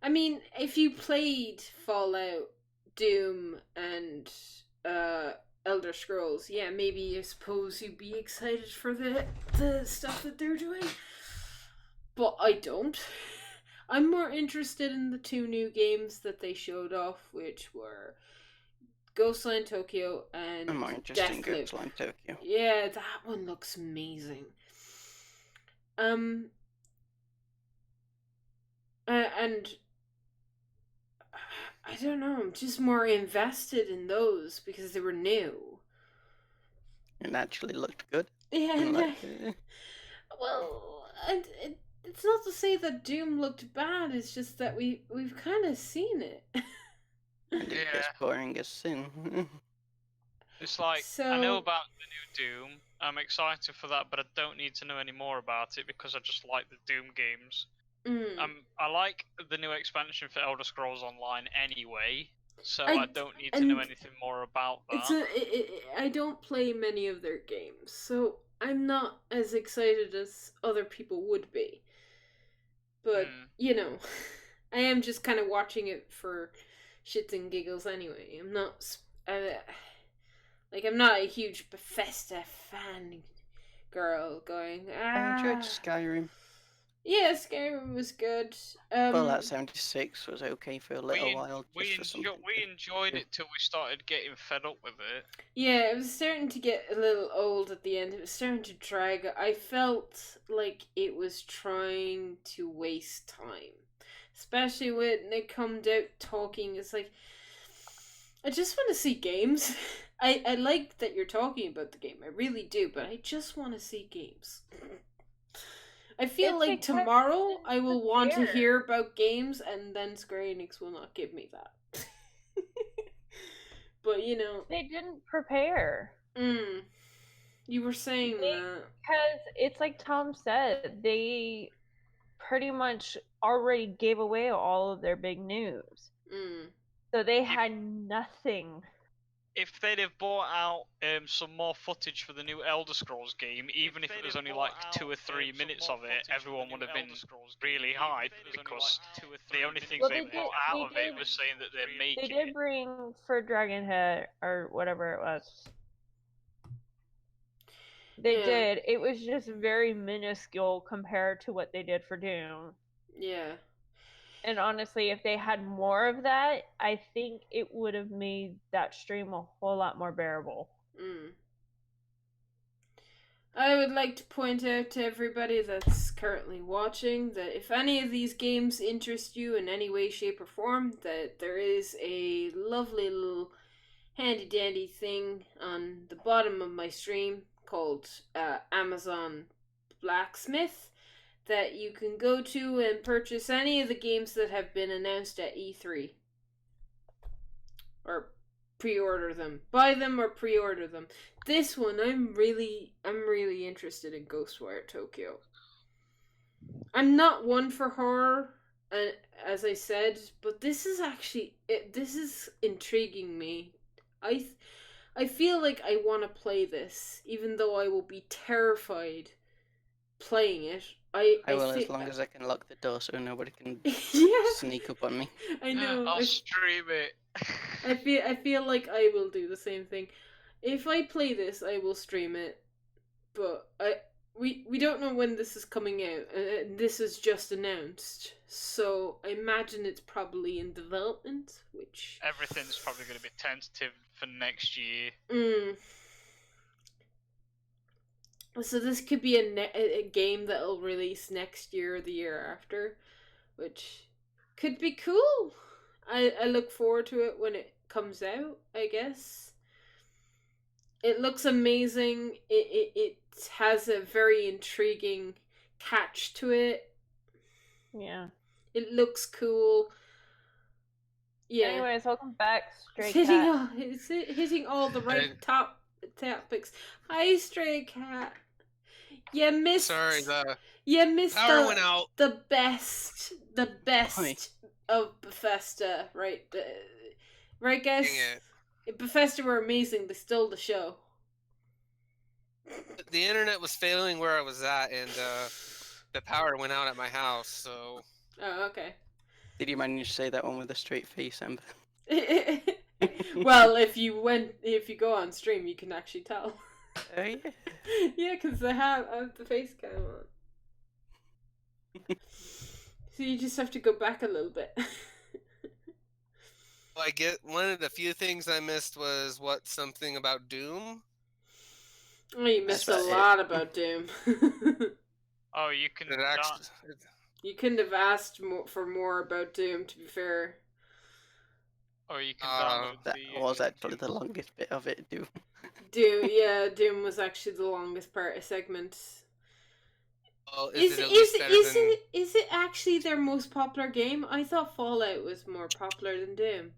I mean, if you played Fallout, Doom, and Elder Scrolls, yeah, maybe I suppose you'd be excited for the stuff that they're doing. But I don't. I'm more interested in the 2 new games that they showed off, which were Ghostline Tokyo and I'm more interested in Deathloop. Ghostline Tokyo. Yeah, that one looks amazing. And I don't know, I'm just more invested in those because they were new. It actually looked good. Yeah, And, no. Well, it's not to say that Doom looked bad. It's just that we've kind of seen it. And it gets boring as sin. It's like, I know about the new Doom, I'm excited for that, but I don't need to know any more about it because I just like the Doom games. I like the new expansion for Elder Scrolls Online anyway, so I don't need to know anything more about that. I don't play many of their games, so I'm not as excited as other people would be. But, you know, I am just kind of watching it for shits and giggles anyway. I'm not... I'm not a huge Bethesda fan girl going, I enjoyed Skyrim. Yeah, Skyrim was good. Fallout 76 was okay for a little while. We enjoyed it till we started getting fed up with it. Yeah, it was starting to get a little old at the end. It was starting to drag. I felt like it was trying to waste time. Especially when it comes out talking. It's like, I just want to see games. I like that you're talking about the game. I really do, but I just want to see games. I feel like tomorrow I will want to hear about games, and then Square Enix will not give me that. But, you know... They didn't prepare. You were saying that. Because it's like Tom said, they pretty much already gave away all of their big news. So they had nothing. If they'd have brought out some more footage for the new Elder Scrolls game, even if it was only like 2 or 3 minutes of it, everyone would have been really hyped because the only thing they brought out of it was saying that they're making They did bring for Dragonhead or whatever it was. They did. It was just very minuscule compared to what they did for Doom. Yeah. And honestly, if they had more of that, I think it would have made that stream a whole lot more bearable. I would like to point out to everybody that's currently watching that if any of these games interest you in any way, shape, or form, that there is a lovely little handy-dandy thing on the bottom of my stream called Amazon Blacksmith, that you can go to and purchase any of the games that have been announced at E3. Or pre-order them. Buy them or pre-order them. This one, I'm really interested in Ghostwire Tokyo. I'm not one for horror, as I said, but this is actually... this is intriguing me. I feel like I want to play this, even though I will be terrified playing it. I will, as long as I can lock the door so nobody can sneak up on me. I know. I'll stream it. I feel like I will do the same thing. If I play this, I will stream it. But we don't know when this is coming out. This is just announced, so I imagine it's probably in development. Which everything's probably going to be tentative for next year. So this could be a game that'll release next year or the year after, which could be cool. I look forward to it when it comes out, I guess. It looks amazing. It has a very intriguing catch to it. Yeah. It looks cool. Yeah. Anyways, welcome back, Stray Cat. It's hitting all the right topics. Hi, Stray Cat. You missed. Sorry, you missed power went out. The best of Bethesda, right? Right, guys? If Bethesda were amazing, they stole the show. The internet was failing where I was at, and the power went out at my house. So. Oh, okay. Did you manage to say that one with a straight face, Amber? Well, if you go on stream, you can actually tell. Oh yeah. Yeah, because I have the face cam on. So you just have to go back a little bit. I get one of the few things I missed was something about Doom. Oh, you missed a lot about Doom. Oh, you can. You couldn't have asked for more about Doom, to be fair. Or you can download that was actually the longest bit of it, Doom. Doom was actually the longest part of segment. Well, Is it actually their most popular game? I thought Fallout was more popular than Doom.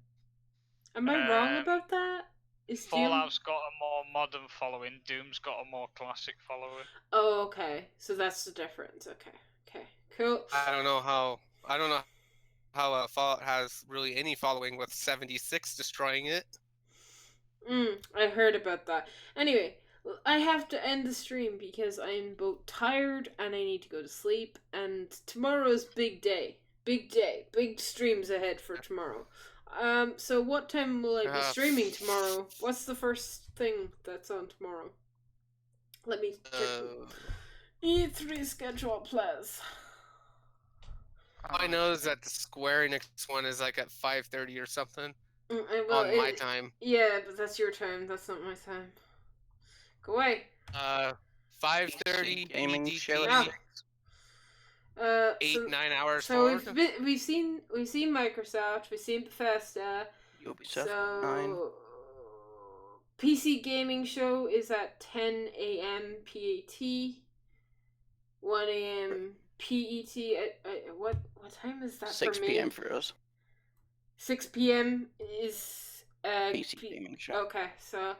Am I wrong about that? Is Fallout's got a more modern following. Doom's got a more classic following. Oh, okay. So that's the difference. Okay, cool. I don't know how Fallout has really any following with 76 destroying it. I heard about that. Anyway, I have to end the stream because I'm both tired and I need to go to sleep. And tomorrow's big day. Big streams ahead for tomorrow. So what time will I be streaming tomorrow? What's the first thing that's on tomorrow? Let me check E3 schedule, please. All I know is that the Square Enix one is like at 5:30 or something Well, on my time. Yeah, but that's your time. That's not my time. Go away. 5:30 gaming EDT. show. 9 hours So forward. we've seen Microsoft, we've seen Bethesda. Ubisoft, so 9. PC gaming show is at 10 a.m. PAT, 1 a.m. PET. What time is that 6 for me? p.m. for us. 6 p.m. is PC gaming show. Okay, so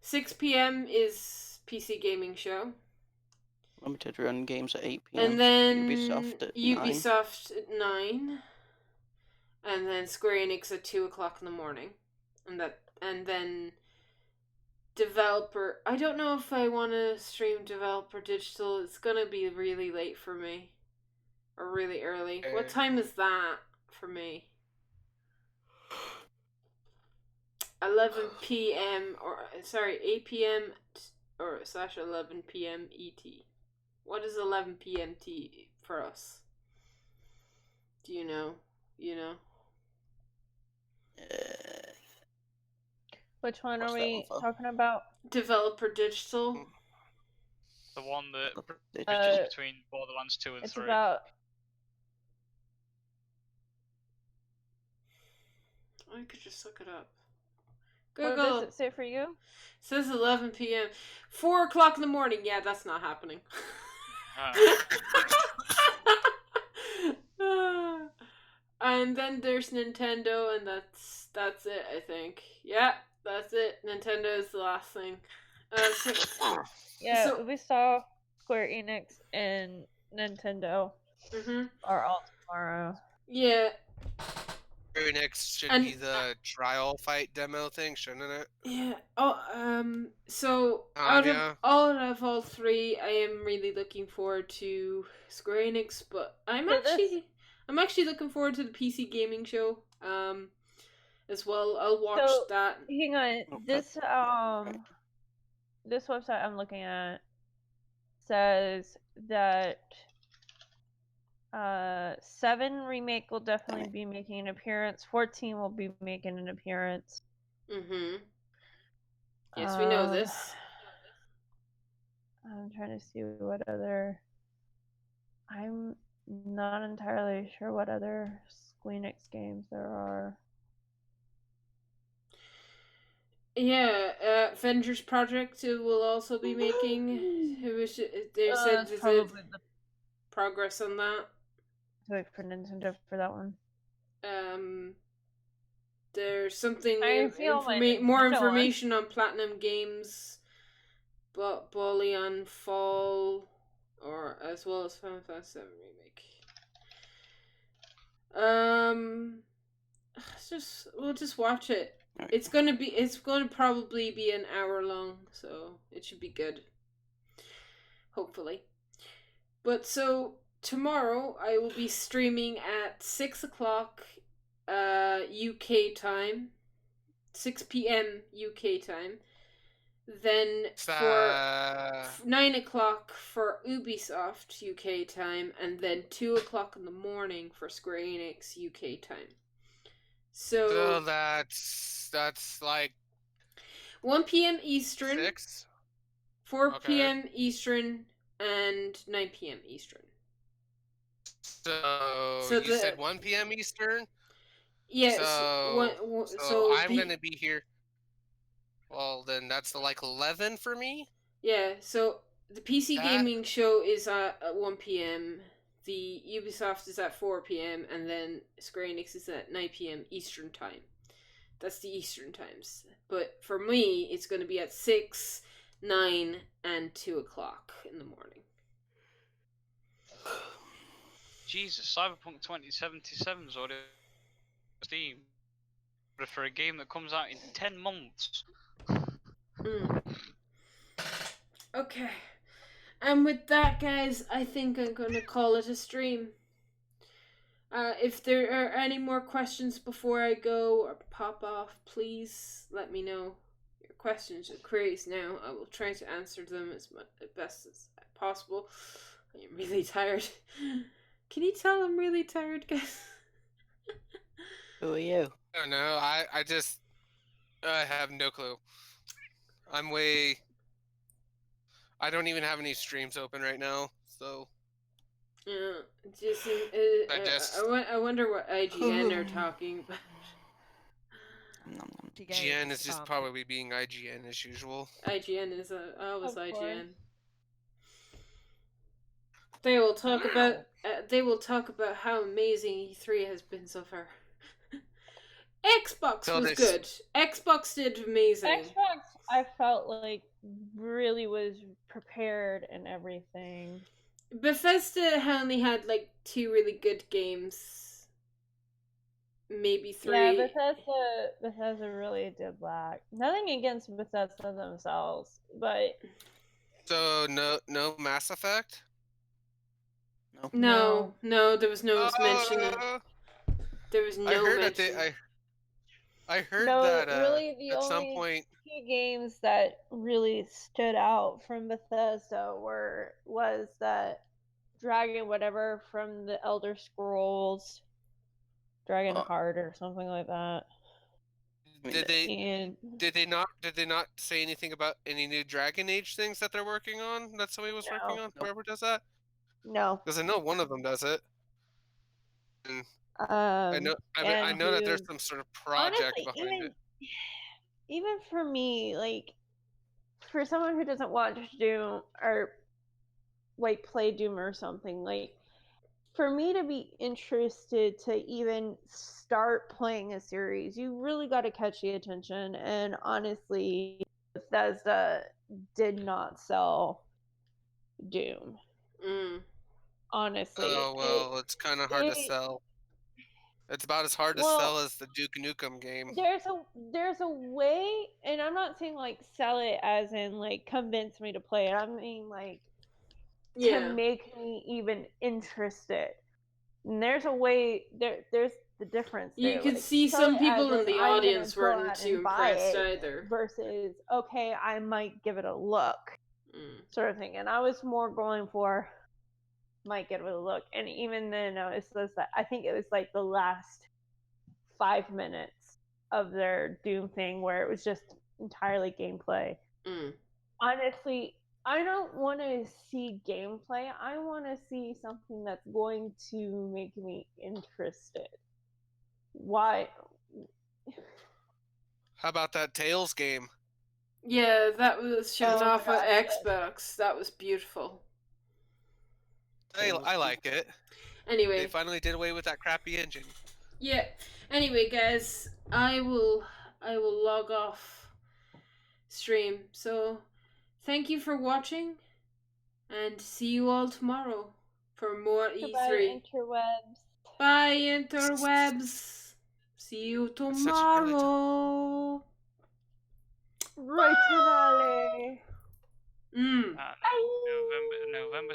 6 p.m. is PC gaming show. Limited Run games at 8 p.m. And then Ubisoft at 9. Ubisoft at 9. And then Square Enix at 2 o'clock in the morning. And then developer. I don't know if I want to stream developer digital. It's gonna be really late for me. Or really early. What time is that for me? 11 p.m. or 8 p.m. or / 11 p.m. ET. What is 11 p.m. T for us? Do you know? Which one are we talking about? Developer digital. The one that bridges between Borderlands 2 and 3. It's about. I could just look it up. Google. What does it say for you? It says 11 p.m. 4 o'clock in the morning. Yeah, that's not happening. And then there's Nintendo, and that's it, I think. Yeah, that's it. Nintendo is the last thing. Ubisoft, Square Enix, and Nintendo are all tomorrow. Yeah. Square Enix should be the trial fight demo thing, shouldn't it? Yeah. So out of all three, I am really looking forward to Square Enix, but I'm actually looking forward to the PC gaming show. As well. I'll watch that. Hang on. This website I'm looking at says that 7 remake will definitely be making an appearance. 14 will be making an appearance. Yes, we know this. I'm trying to see what other. I'm not entirely sure what other Square Enix games there are. Yeah, Avengers Project will also be making. They said there's progress on that. Wait for Nintendo for that one. There's something more information on Platinum Games, but Bolian Fall, or as well as Final Fantasy VII Remake. We'll just watch it. Right. It's going to probably be an hour long, so it should be good. Hopefully. But so tomorrow I will be streaming at 6 o'clock UK time, 6 p.m. UK time. Then for 9 o'clock for Ubisoft UK time, and then 2 o'clock in the morning for Square Enix UK time. So that's like 1 p.m. Eastern, 6? 4 p.m. Eastern, and 9 p.m. Eastern. So you said 1 p.m. Eastern? Yes. So I'm gonna be here. Well, then that's like 11 for me. Yeah, so the PC gaming show is at 1 p.m. The Ubisoft is at 4 p.m. and then Square Enix is at 9 p.m. Eastern time. That's the Eastern times. But for me, it's going to be at 6, 9, and 2 o'clock in the morning. Jesus, Cyberpunk 2077 is already on Steam. But for a game that comes out in 10 months. Okay. And with that, guys, I think I'm going to call it a stream. If there are any more questions before I go or pop off, please let me know your questions or queries now. I will try to answer them as best as possible. I'm really tired. Can you tell I'm really tired, guys? Who are you? I don't know. I have no clue. I don't even have any streams open right now, so. Yeah, I wonder what IGN are talking about. IGN is just probably being IGN as usual. IGN is always IGN. They will talk about how amazing E3 has been so far. Xbox was good. Xbox did amazing. Xbox, I felt like really was prepared and everything. Bethesda only had like 2 really good games, maybe 3. Yeah, Bethesda really did lack. Nothing against Bethesda themselves, but so no Mass Effect. No, there was no mention of. There was no mention. I heard that really the at only some point. Key games that really stood out from Bethesda was that Dragon whatever from the Elder Scrolls, Dragonheart or something like that. Did they not say anything about any new Dragon Age things that they're working on? That somebody was working on. Whoever does that. No. Because I know one of them does it. And I know that there's some sort of project behind it. Even for me, like, for someone who doesn't watch Doom or like play Doom or something, like, for me to be interested to even start playing a series, you really got to catch the attention. And honestly, Bethesda did not sell Doom. Honestly. Oh well, it's kind of hard to sell. It's about as hard to sell as the Duke Nukem game. There's a way, and I'm not saying like sell it as in like convince me to play it. I mean like to make me even interested. And there's a way. There's the difference. You could see some people in the audience weren't too impressed either. Versus, okay, I might give it a look, sort of thing. And I was more going for might give it a look. And even then, it says that I think it was like the last 5 minutes of their Doom thing where it was just entirely gameplay. Honestly, I don't want to see gameplay. I want to see something that's going to make me interested. Why? How about that Tales game? Yeah, that was shown off at Xbox. That was beautiful. I like it. Anyway, they finally did away with that crappy engine. Yeah. Anyway, guys, I will log off stream. So, thank you for watching, and see you all tomorrow for more E3. Interwebs. Bye, interwebs. See you tomorrow. Right, November. November